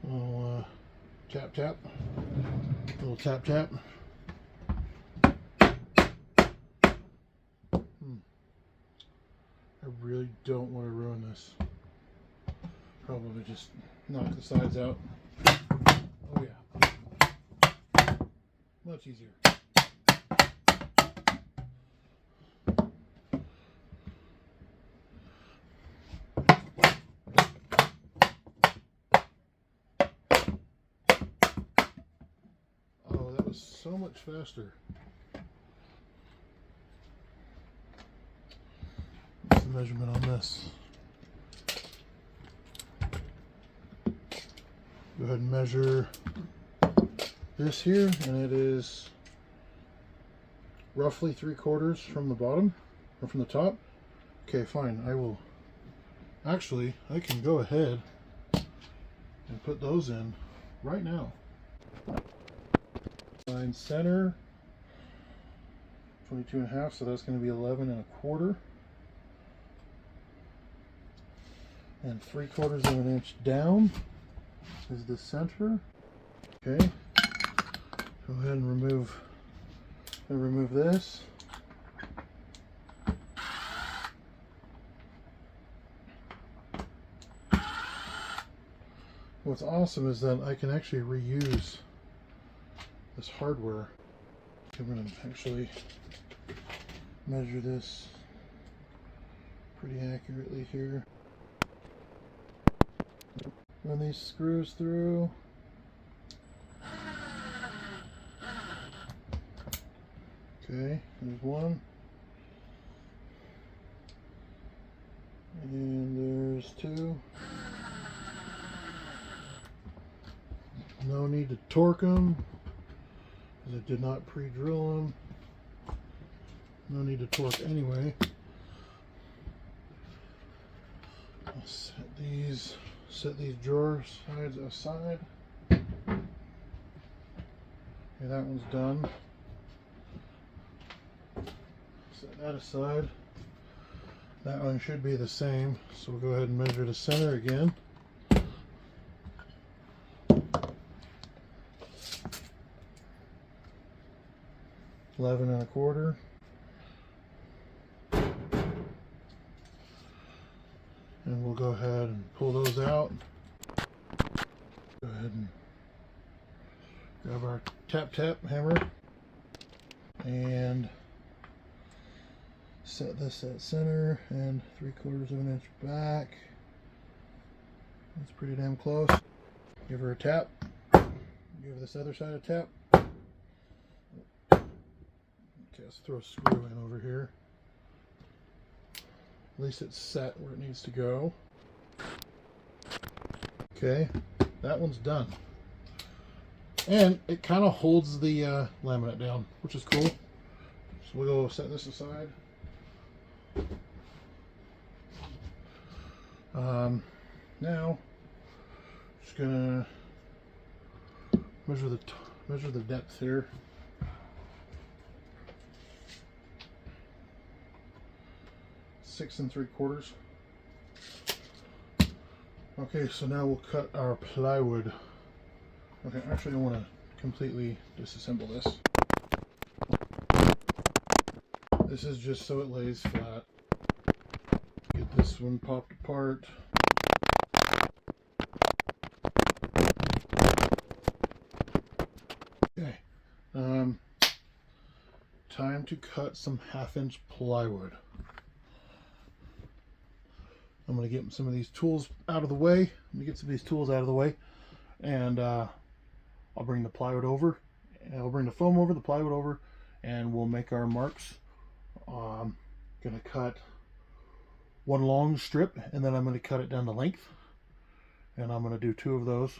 little tap tap. I really don't want to ruin this. Probably just knock the sides out. Oh yeah. Much easier. Oh, that was so much faster. What's the measurement on this? Go ahead and measure this here, and it is roughly 3/4 from the bottom, or from the top. Okay, fine. I can go ahead and put those in right now. Line center, 22.5, so that's going to be 11.25. And 3/4 of an inch down is the center. Okay, go ahead and remove this. What's awesome is that I can actually reuse this hardware. I'm going to actually measure this pretty accurately here. Run these screws through. Okay, there's one. And there's two. No need to torque them, because I did not pre-drill them. No need to torque anyway. I'll set these drawer sides aside. Okay, that one's done. Set that aside. That one should be the same, so we'll go ahead and measure the center again. $11.25. And we'll go ahead and pull those out. Go ahead and grab our tap hammer and set this at center and 3/4 of an inch back. That's pretty damn close. Give her a tap. Give this other side a tap. Okay, let's throw a screw in over here. At least it's set where it needs to go. Okay, that one's done. And it kind of holds the laminate down, which is cool. So we'll go set this aside. Now, just gonna measure the depth here. Six and 3/4. Okay, so now we'll cut our plywood. Okay, actually I want to completely disassemble this. This is just so it lays flat. Get this one popped apart. Okay. Time to cut some 1/2-inch plywood. I'm going to get some of these tools out of the way. And I'll bring the plywood over. I'll bring the foam over, the plywood over, and we'll make our marks. I'm going to cut one long strip, and then I'm going to cut it down to length. And I'm going to do 2 of those.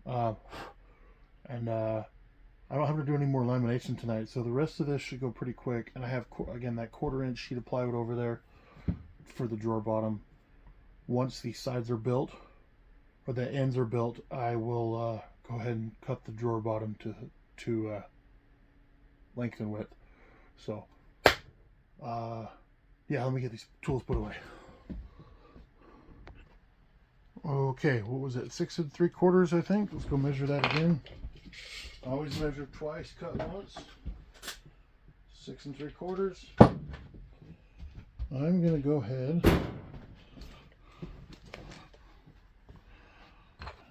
I don't have to do any more lamination tonight, so the rest of this should go pretty quick. And I have, again, that 1/4-inch sheet of plywood over there for the drawer bottom. Once the sides are built, or the ends are built, I will go ahead and cut the drawer bottom to length and width. So, yeah, let me get these tools put away. Okay, what was it? 6 3/4, I think. Let's go measure that again. Always measure twice, cut once. 6 3/4. I'm going to go ahead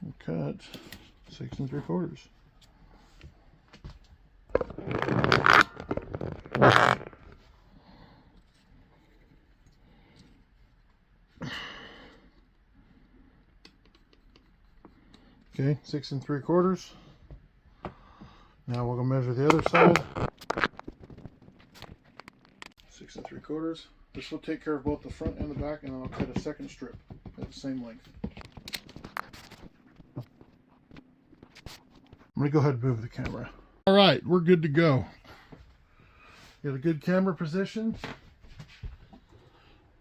and cut 6 3/4. Okay, 6 3/4. Now we're going to measure the other side. 6 3/4. This will take care of both the front and the back, and then I'll cut a second strip at the same length. I'm going to go ahead and move the camera. All right, we're good to go. Get a good camera position.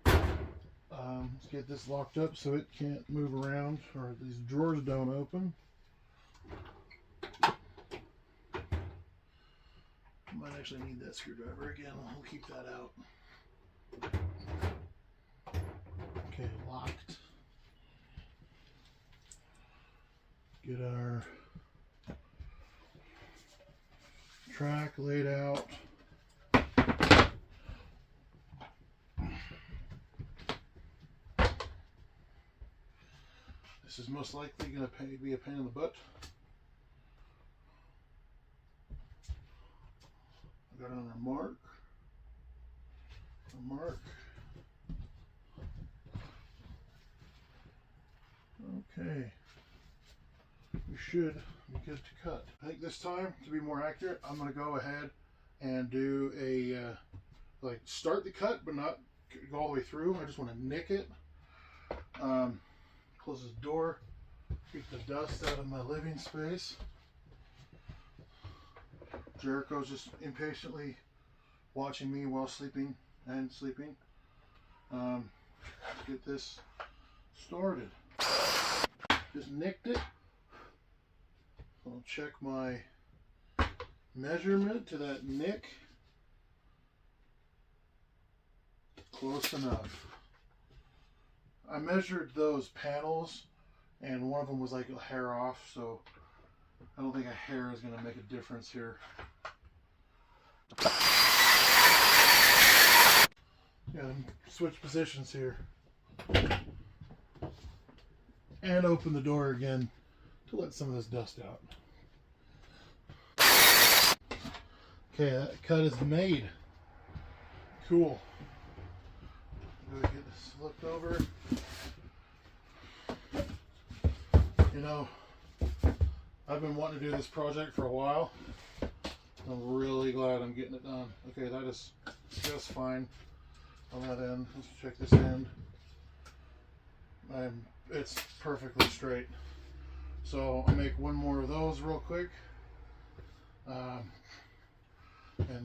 Let's get this locked up so it can't move around or these drawers don't open. Might actually need that screwdriver again. We'll keep that out. Okay, locked. Get our track laid out. This is most likely going to be a pain in the butt. I got on our mark. Okay. We should be good to cut. I think this time, to be more accurate, I'm going to go ahead and do a, like, start the cut, but not go all the way through. I just want to nick it. Close this door. Keep the dust out of my living space. Jericho's just impatiently watching me while sleeping and sleeping. Get this started. Just nicked it. I'll check my measurement to that nick. Close enough. I measured those panels and one of them was like a hair off, so I don't think a hair is going to make a difference here. Yeah, switch positions here. And open the door again to let some of this dust out. Okay, that cut is made. Cool. Go get this flipped over. You know, I've been wanting to do this project for a while. I'm really glad I'm getting it done. Okay, that is just fine on that end. Let's check this end. It's perfectly straight. So I'll make one more of those real quick. And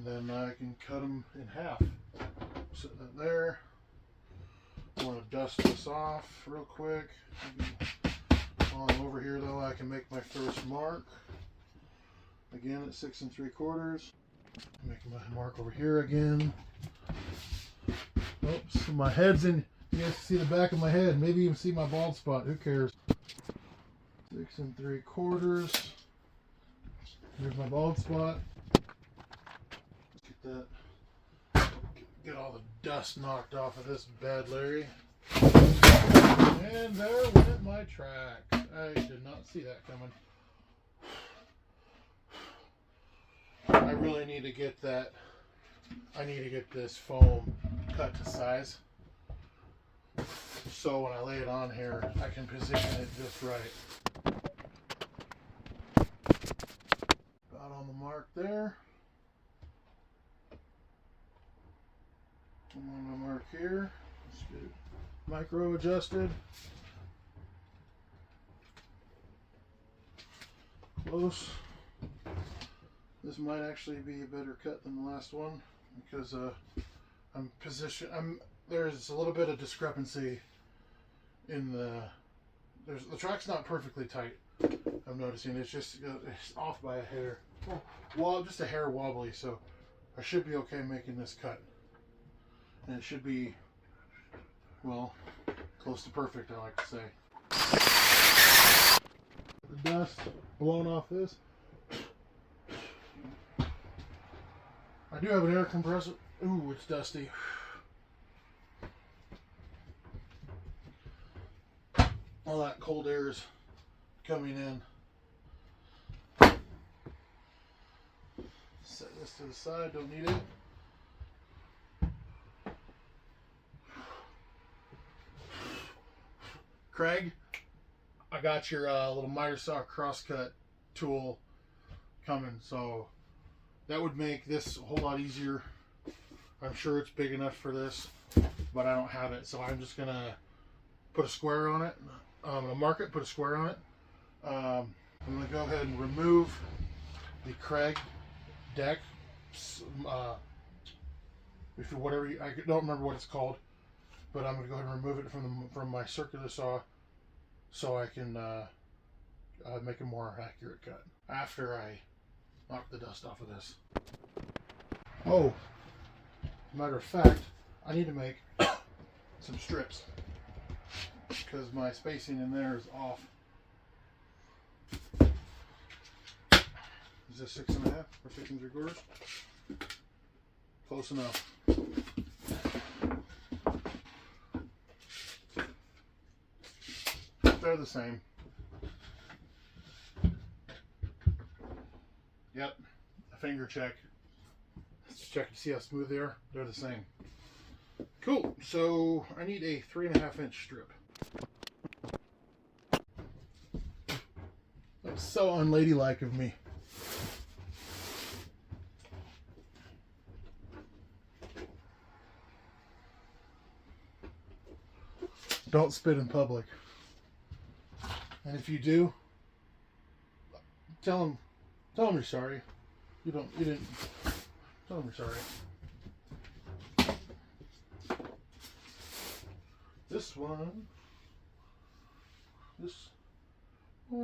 then I can cut them in half. Set that there. I want to dust this off real quick. While I'm over here though, I can make my first mark. Again at 6 3/4. Make my mark over here again. Oops, my head's in. You guys can see the back of my head. Maybe even see my bald spot. Who cares? 6 3/4. Here's my bald spot. Get all the dust knocked off of this bed, Larry. And there went my track. I did not see that coming. I really need to get that. I need to get this foam cut to size, so when I lay it on here, I can position it just right. About on the mark there. I'm on my mark here. Let's get it micro adjusted. Close. This might actually be a better cut than the last one because there's a little bit of discrepancy in the track's not perfectly tight. I'm noticing it's off by a hair. Well, just a hair wobbly, so I should be okay making this cut. And it should be, well, close to perfect, I like to say. The dust blowing off this. I do have an air compressor. Ooh, it's dusty. All that cold air is coming in. Set this to the side, don't need it. Craig, I got your little miter saw crosscut tool coming, so that would make this a whole lot easier. I'm sure it's big enough for this, but I don't have it, so I'm just gonna put a square on it. I'm gonna mark it, put a square on it. I'm gonna go ahead and remove the Craig deck. If whatever I don't remember what it's called, but I'm gonna go ahead and remove it from my circular saw, so I can make a more accurate cut after I knock the dust off of this. Oh, matter of fact, I need to make some strips because my spacing in there is off. Is this 6.5 or 6 3/4? Close enough. They're the same. Yep, a finger check. Let's check to see how smooth they are. They're the same. Cool, so I need a 3.5 inch strip. That's so unladylike of me. Don't spit in public. And if you do, tell them you're sorry. You didn't. Tell them you're sorry. This one is the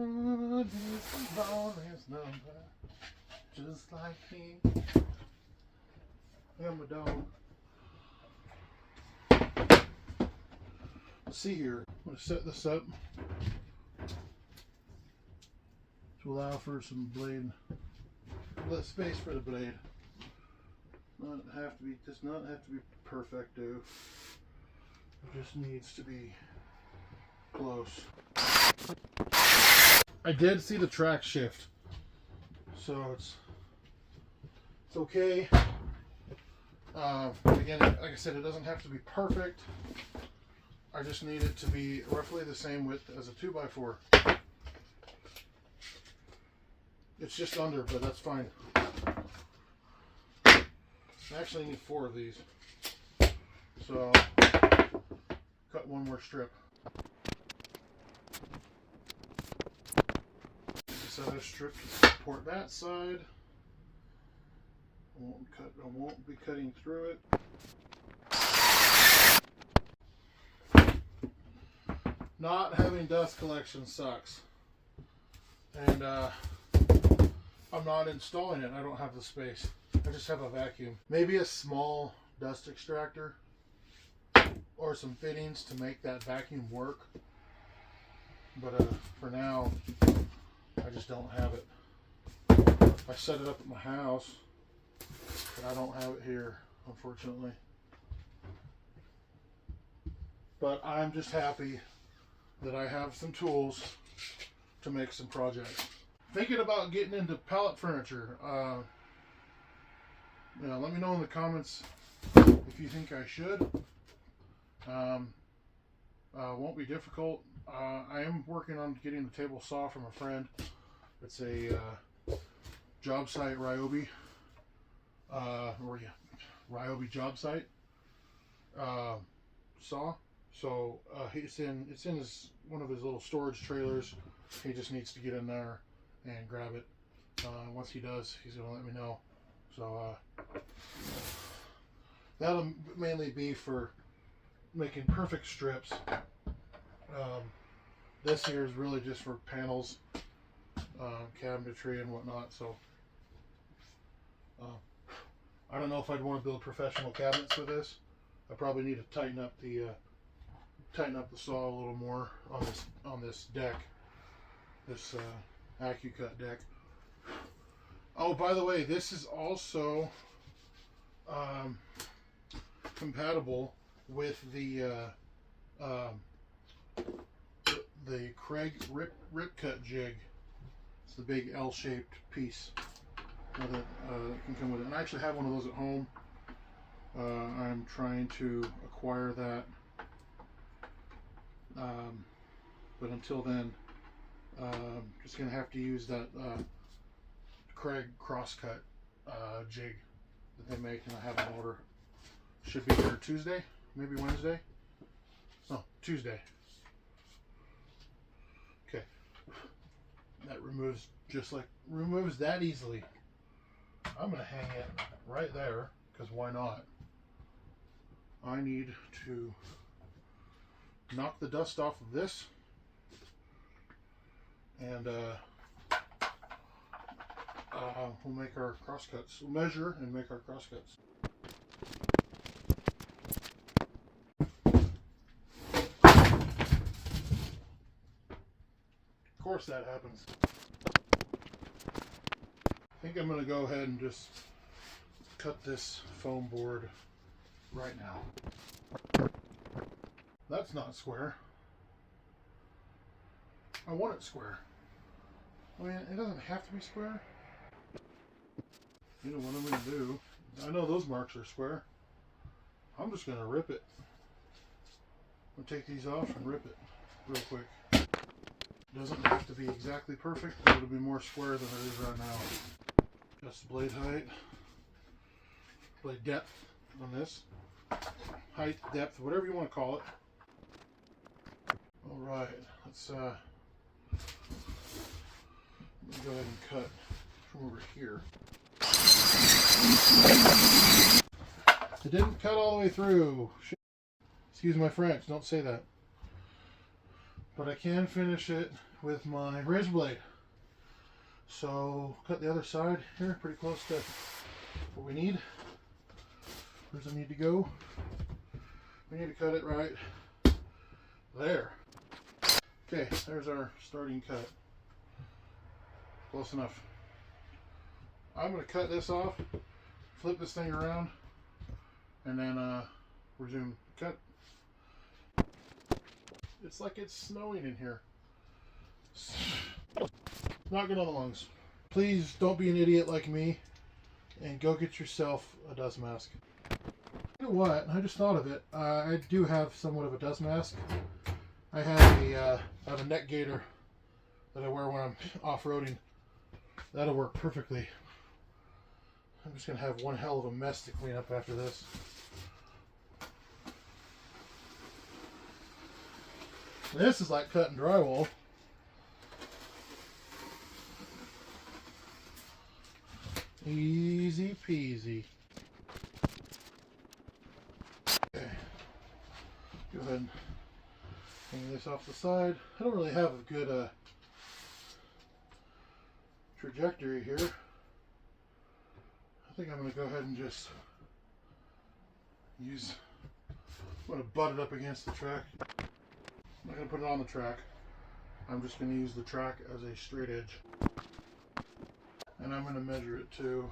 longest number, just like me. I'm a dog. Let's see here. I'm going to set this up to allow for some blade, less space for the blade. Does not have to be perfecto. It just needs to be close. I did see the track shift, so it's okay. Again, like I said, it doesn't have to be perfect. I just need it to be roughly the same width as a 2x4. It's just under, but that's fine. I actually need 4 of these. So, cut one more strip. This other strip to support that side. I won't be cutting through it. Not having dust collection sucks. And I'm not installing it. I don't have the space. I just have a vacuum. Maybe a small dust extractor or some fittings to make that vacuum work. But for now, I just don't have it. I set it up at my house, but I don't have it here, unfortunately. But I'm just happy that I have some tools to make some projects. Thinking about getting into pallet furniture. Let me know in the comments if you think I should. Won't be difficult. I am working on getting the table saw from a friend. It's a job site Ryobi, Ryobi job site saw. So it's in one of his little storage trailers. He just needs to get in there and grab it. Once he does, he's gonna let me know. So that'll mainly be for making perfect strips. This here is really just for panels, cabinetry and whatnot. So I don't know if I'd want to build professional cabinets with this. I probably need to tighten up the saw a little more on this deck, this AccuCut deck. Oh, by the way, this is also compatible with the Kreg rip cut jig. It's the big L-shaped piece that can come with it. And I actually have one of those at home. I'm trying to acquire that, but until then, just gonna have to use that Kreg crosscut jig that they make, and I have an order. Should be here Tuesday, maybe Wednesday. No, Tuesday. Okay, that removes that easily. I'm gonna hang it right there because why not? I need to knock the dust off of this, and we'll make our crosscuts. We'll measure and make our crosscuts. Of course that happens. I think I'm going to go ahead and just cut this foam board right now. That's not square. I want it square. I mean, it doesn't have to be square. You know what I'm going to do? I know those marks are square. I'm just going to rip it. I'm going to take these off and rip it real quick. It doesn't have to be exactly perfect, but it'll be more square than it is right now. Adjust the blade height, blade depth on this. Height, depth, whatever you want to call it. Alright, let's go ahead and cut from over here. It didn't cut all the way through. Excuse my French, don't say that. But I can finish it with my razor blade. So cut the other side here, pretty close to what we need. Where does it need to go? We need to cut it right there. Okay, there's our starting cut. Close enough. I'm going to cut this off, flip this thing around, and then resume cut. It's like it's snowing in here. Not good on the lungs. Please don't be an idiot like me and go get yourself a dust mask. You know what? I just thought of it. I do have somewhat of a dust mask. I have a neck gaiter that I wear when I'm off-roading. That'll work perfectly. I'm just going to have one hell of a mess to clean up after this. This is like cutting drywall. Easy peasy. Okay. Go ahead and hang this off the side. I don't really have a good trajectory here. I think I'm going to go ahead and just I'm going to butt it up against the track. I'm not going to put it on the track. I'm just going to use the track as a straight edge. And I'm going to measure it too.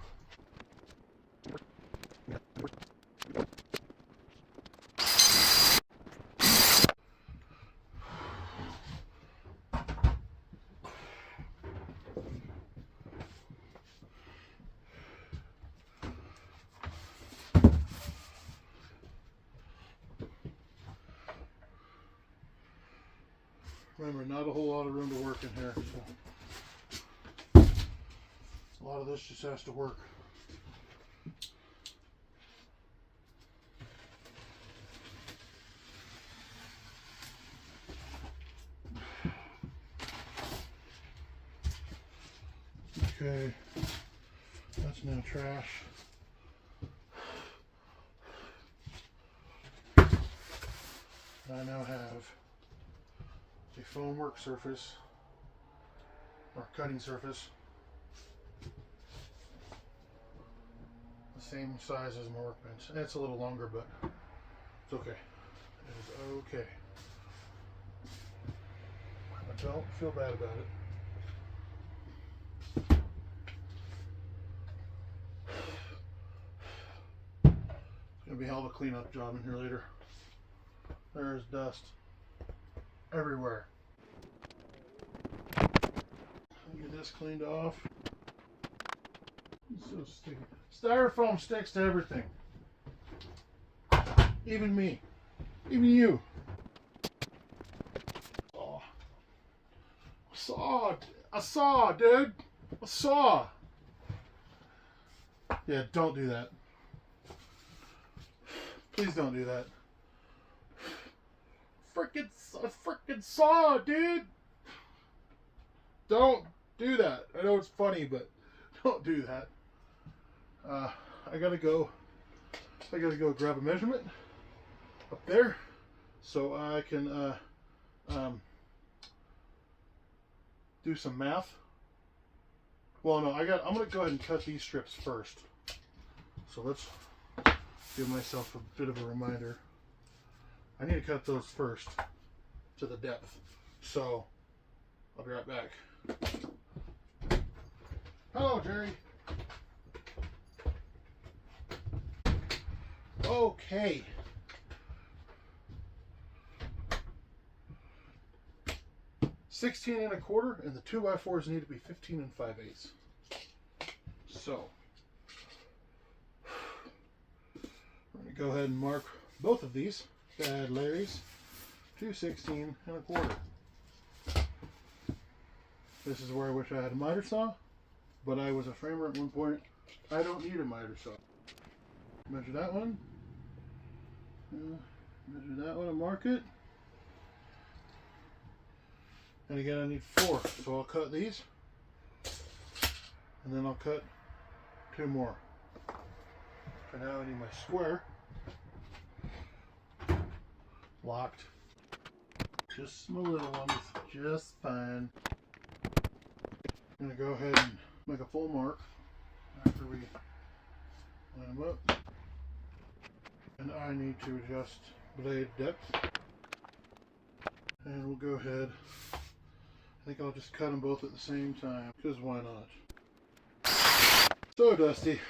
Remember, not a whole lot of room to work in here. So a lot of this just has to work. Okay, that's now trash. I now have a foam work surface, or cutting surface, the same size as my workbench. And it's a little longer, but it's okay. It is okay. I don't feel bad about it. It's gonna be a hell of a cleanup job in here later. There's dust everywhere. Get this cleaned off. It's so sticky. Styrofoam sticks to everything. Even me. Even you. Oh. A saw, dude. A saw. Yeah, don't do that. Please don't do that. Frickin' saw, dude. Don't do that. I know it's funny, but don't do that. I gotta go grab a measurement up there so I can do some math. Well, no, I'm gonna go ahead and cut these strips first. So let's give myself a bit of a reminder. I need to cut those first to the depth. So I'll be right back. Hello, Jerry. Okay. $16.25, and the 2x4s need to be 15 5/8. So I'm going to go ahead and mark both of these bad Larry's to 16.25. This is where I wish I had a miter saw, but I was a framer at one point. I don't need a miter saw. Measure that one. Measure that one and mark it. And again, I need 4, so I'll cut these, and then I'll cut 2 more. For now, I need my square locked. Just my little ones, just fine. I'm gonna go ahead and make a full mark after we line them up. And I need to adjust blade depth. And we'll go ahead. I think I'll just cut them both at the same time, because why not? So dusty.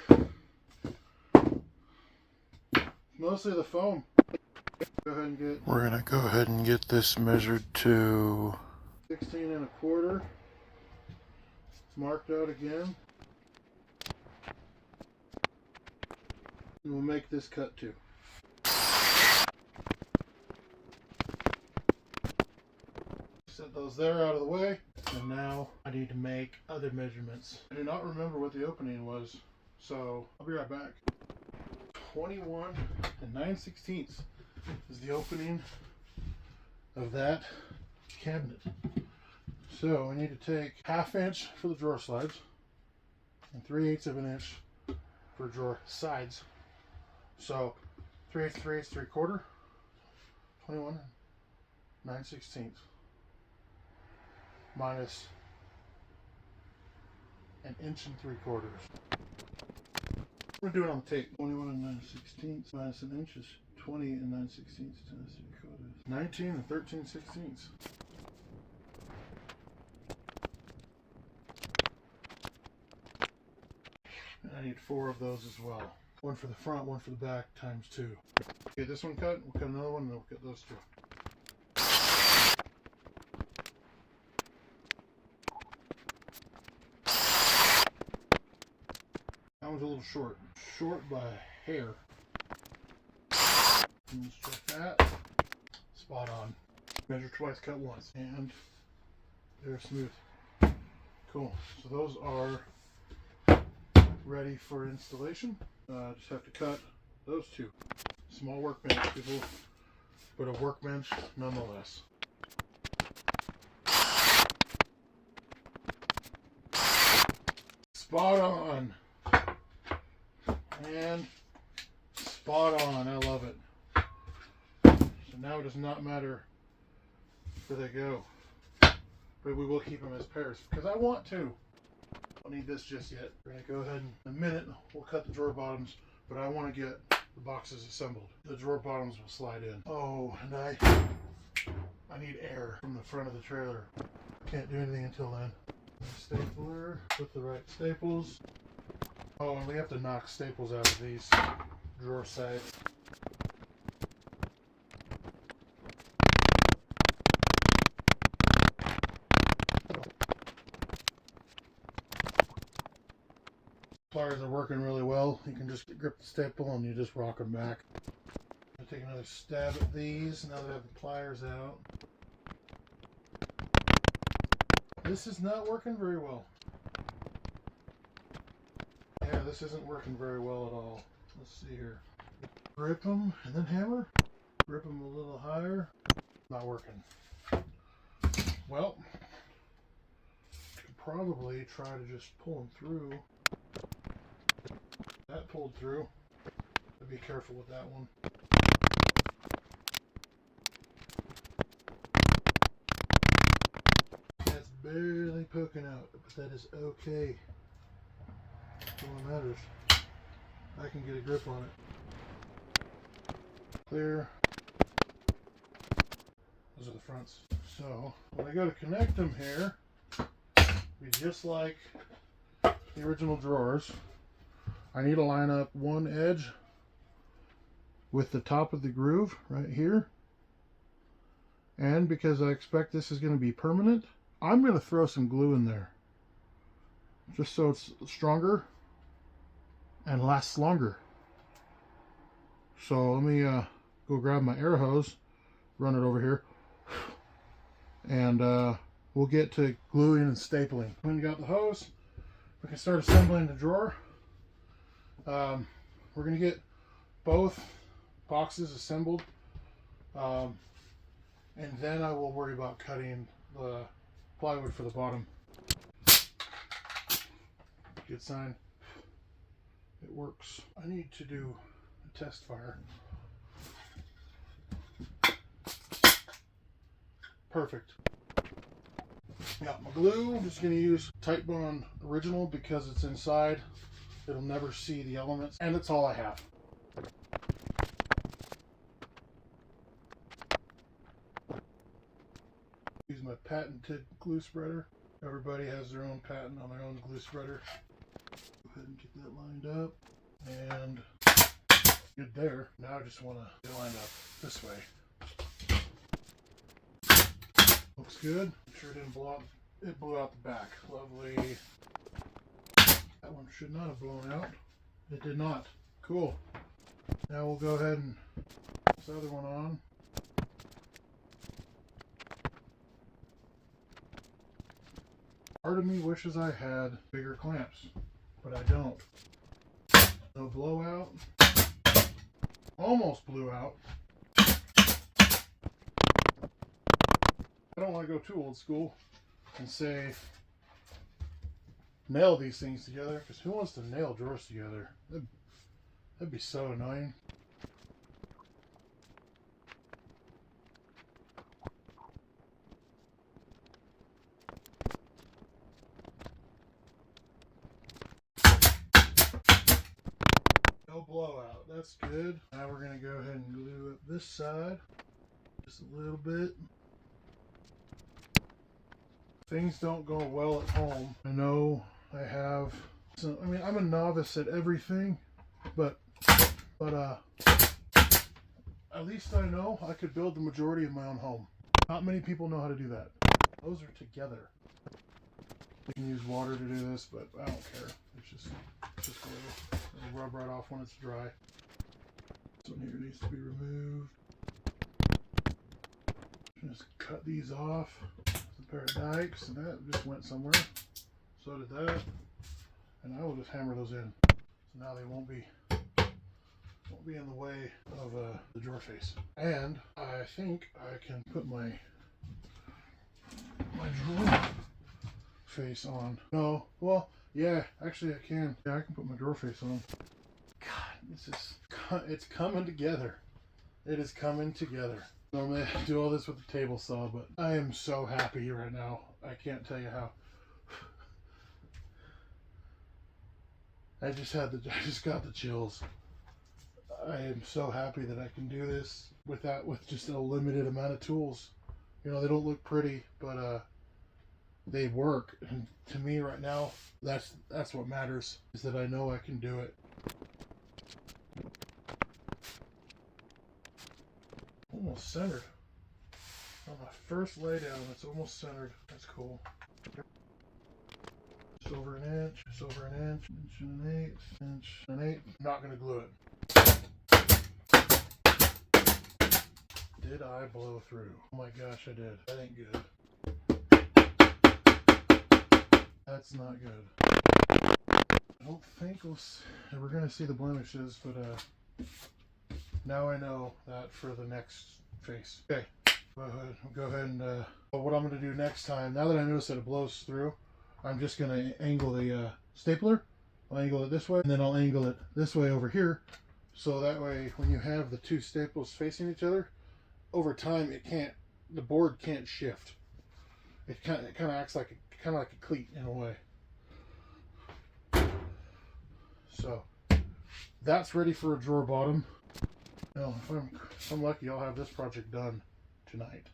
Mostly the foam. We're gonna go ahead and get this measured to 16.25. It's marked out again. And we'll make this cut too. Set those there out of the way. And now I need to make other measurements. I do not remember what the opening was, so I'll be right back. 21 9/16 is the opening of that cabinet. So we need to take 1/2 inch for the drawer slides and 3/8 of an inch for drawer sides. So 3/8, 3/8, 3/4, 21 9/16 minus 1 3/4 inches. We're doing it on the tape. 21 9/16 minus 1 inch is 20 9/16 times 3/4. 19 13/16. I need 4 of those as well. One for the front, one for the back, times 2. Get this one cut, we'll cut another one, and then we'll cut those 2. That one's a little short. Short by a hair. Let's check that. Spot on. Measure twice, cut once. And they're smooth. Cool. So those are ready for installation. Just have to cut those 2. Small workbench, people, but a workbench nonetheless. Spot on. And spot on. I love it. So now it does not matter where they go, but we will keep them as pairs because I want to. Don't need this just yet. We're gonna go ahead and in a minute we'll cut the drawer bottoms, but I want to get the boxes assembled. The drawer bottoms will slide in. Oh, and I need air from the front of the trailer. Can't do anything until then. Stapler with the right staples. Oh, and we have to knock staples out of these drawer sides. Pliers are working really well. You can just grip the staple and you just rock them back. I'll take another stab at these now that I have the pliers out. This is not working very well. Yeah, this isn't working very well at all. Let's see here. Grip them and then hammer. Grip them a little higher. Not working. Well, could probably try to just pull them through. That pulled through. Be careful with that one. That's barely poking out, but that is okay. That's all that matters. I can get a grip on it. Clear. Those are the fronts. So when I go to connect them here, be just like the original drawers. I need to line up one edge with the top of the groove right here. And because I expect this is going to be permanent, I'm going to throw some glue in there. Just so it's stronger and lasts longer. So let me go grab my air hose, run it over here, and we'll get to gluing and stapling. When you got the hose, we can start assembling the drawer. We're going to get both boxes assembled, and then I will worry about cutting the plywood for the bottom. Good sign. It works. I need to do a test fire. Perfect. Got my glue. I'm just going to use Titebond Original because it's inside. It'll never see the elements, and that's all I have. Use my patented glue spreader. Everybody has their own patent on their own glue spreader. Go ahead and get that lined up, and good there. Now I just want to get it lined up this way. Looks good. Make sure it didn't blow out. It blew out the back. Lovely. That one should not have blown out. It did not. Cool. Now we'll go ahead and put this other one on. Part of me wishes I had bigger clamps, but I don't. No blowout. Almost blew out. I don't want to go too old school and say nail these things together, because who wants to nail drawers together? That'd be so annoying. No blowout. That's good. Now we're going to go ahead and glue up this side just a little bit. Things don't go well at home. I know I have So, I mean, I'm a novice at everything, but at least I know I could build the majority of my own home. Not many people know how to do that. Those are together. You can use water to do this, but I don't care. It's just glue. It'll rub right off when it's dry. This one here needs to be removed. Just cut these off. A pair of dikes, and that just went somewhere. So did that. And I will just hammer those in. So now they won't be in the way of the drawer face. And I think I can put my drawer face on. No, well, yeah, actually I can. Yeah, I can put my drawer face on. God, it's coming together. It is coming together. Normally I do all this with the table saw, but I am so happy right now. I can't tell you how. I just got the chills. I am so happy that I can do this with just a limited amount of tools. You know, they don't look pretty, but they work. And to me right now, that's what matters, is that I know I can do it. Almost centered. On my first laydown, it's almost centered. That's cool. Just over an inch, just over an inch, inch and an eighth, inch and an eighth. I'm not going to glue it. Did I blow through? Oh my gosh, I did. That ain't good. That's not good. I don't think we're going to see the blemishes, but now I know that for the next face. Okay, go ahead and what I'm going to do next time, now that I notice that it blows through, I'm just going to angle the stapler. I'll angle it this way, and then I'll angle it this way over here, so that way when you have the two staples facing each other, over time the board can't shift. It kind of acts like a cleat in a way. So that's ready for a drawer bottom. Now, if I'm lucky, I'll have this project done tonight.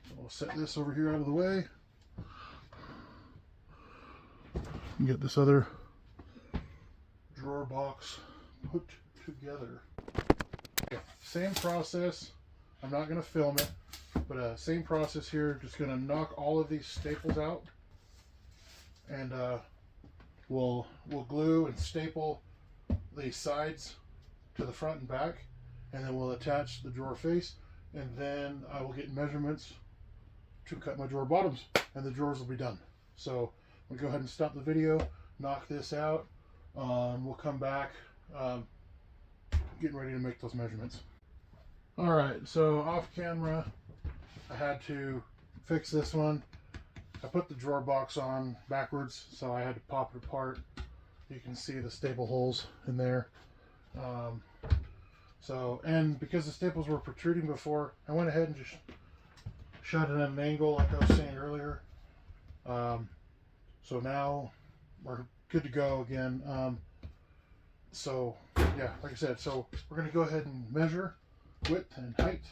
So I'll set this over here out of the way. Get this other drawer box put together. Okay, same process. I'm not going to film it, but same process here. Just going to knock all of these staples out, and we'll glue and staple the sides to the front and back, and then we'll attach the drawer face, and then I will get measurements to cut my drawer bottoms, and the drawers will be done. So we'll go ahead and stop the video, knock this out. We'll come back, getting ready to make those measurements. All right, so off camera, I had to fix this one. I put the drawer box on backwards, so I had to pop it apart. You can see the staple holes in there. And because the staples were protruding before, I went ahead and just shot it at an angle like I was saying earlier. So now we're good to go again. So yeah, like I said, so we're going to go ahead and measure width and height,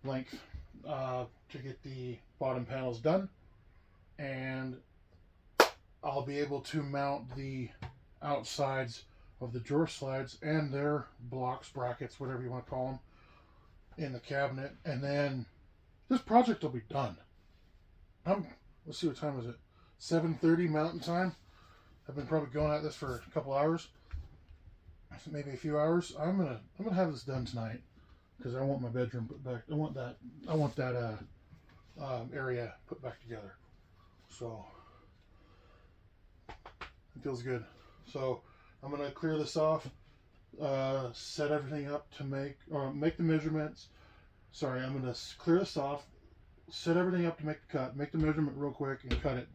length, to get the bottom panels done, and I'll be able to mount the outsides of the drawer slides and their blocks, brackets, whatever you want to call them, in the cabinet, and then this project will be done. Let's see, what time is it? 7:30 Mountain Time. I've been probably going at this for a couple hours, maybe a few hours. I'm gonna have this done tonight, because I want my bedroom put back. I want that area put back together. So it feels good. So I'm gonna clear this off, set everything up to make the measurements. Sorry, I'm gonna clear this off, set everything up to make the cut, make the measurement real quick, and cut it.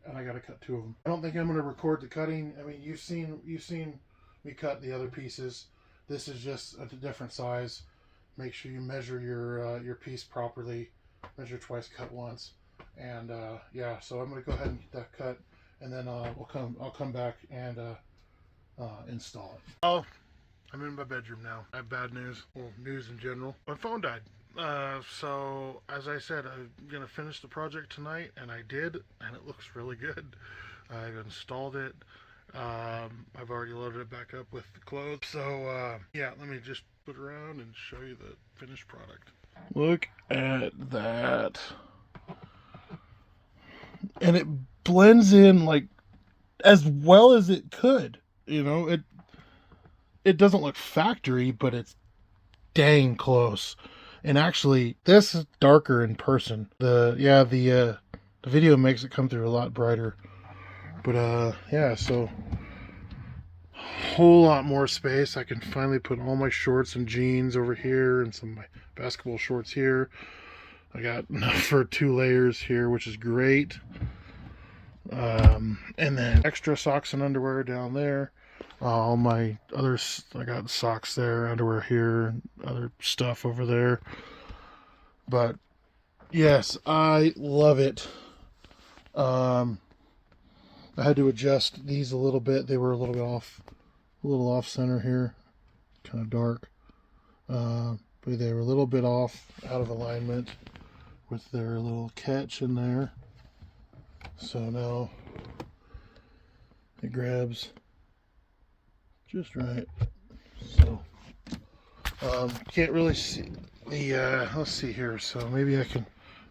And I gotta cut 2 of them. I don't think I'm gonna record the cutting. I mean, you've seen me cut the other pieces. This is just a different size. Make sure you measure your piece properly. Measure twice, cut once. And yeah, so I'm gonna go ahead and get that cut, and then I'll come back and install it. Oh, I'm in my bedroom now. I have bad news. Well, news in general. My phone died. So as I said, I'm gonna finish the project tonight, and I did, and it looks really good. I've installed it, I've already loaded it back up with the clothes. So yeah, let me just put it around and show you the finished product. Look at that. And it blends in like as well as it could. You know, it doesn't look factory, but it's dang close. And actually, this is darker in person. The video makes it come through a lot brighter. But yeah, so whole lot more space. I can finally put all my shorts and jeans over here and some of my basketball shorts here. I got enough for 2 layers here, which is great. And then extra socks and underwear down there. All my other, I got socks there, underwear here, other stuff over there. But yes, I love it. I had to adjust these a little bit. They were a little off center here, kind of dark. But they were a little bit off, out of alignment with their little catch in there. So now it grabs just right. So can't really see the let's see here, so maybe I can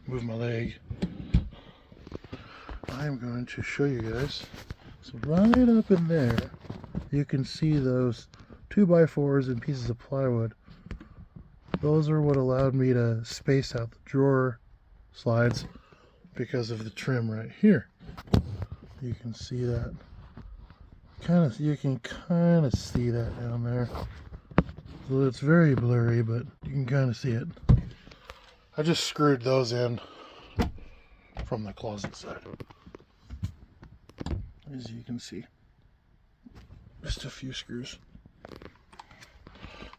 move my leg. I'm going to show you guys. So right up in there you can see those 2x4s and pieces of plywood. Those are what allowed me to space out the drawer slides because of the trim right here. You can see that. You can kind of see that down there. So it's very blurry, but you can kind of see it. I just screwed those in from the closet side. As you can see. Just a few screws.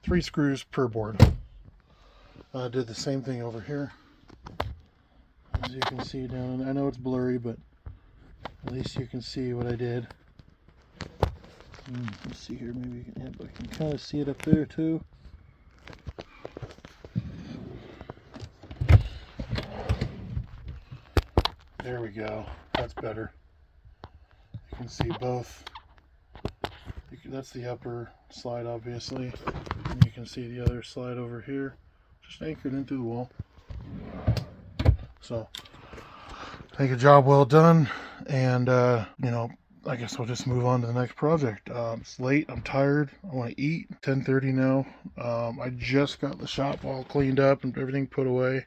3 screws per board. I did the same thing over here. As you can see down, I know it's blurry, but at least you can see what I did. Let's see here, maybe I can kind of see it up there too. There we go. That's better. You can see both. That's the upper slide, obviously. And you can see the other slide over here, just anchored into the wall. So, I think a job well done. And, you know, I guess we'll just move on to the next project. It's late. I'm tired. I want to eat. 10:30 now. I just got the shop all cleaned up and everything put away.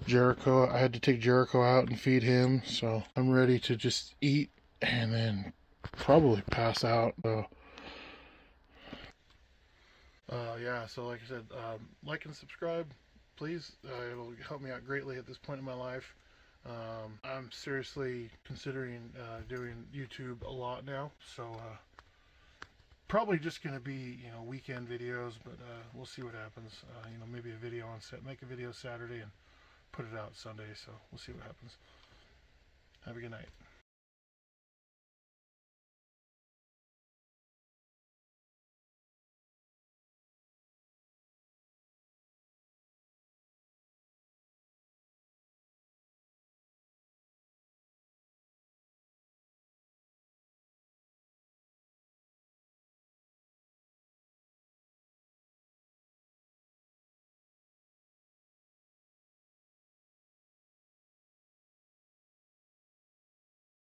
Jericho, I had to take Jericho out and feed him, so I'm ready to just eat and then probably pass out. So, yeah, so like I said, like and subscribe, please. It'll help me out greatly at this point in my life. I'm seriously considering doing YouTube a lot now, so probably just going to be, you know, weekend videos, but we'll see what happens. You know, maybe a video on set, make a video Saturday and put it out Sunday, so we'll see what happens. Have a good night.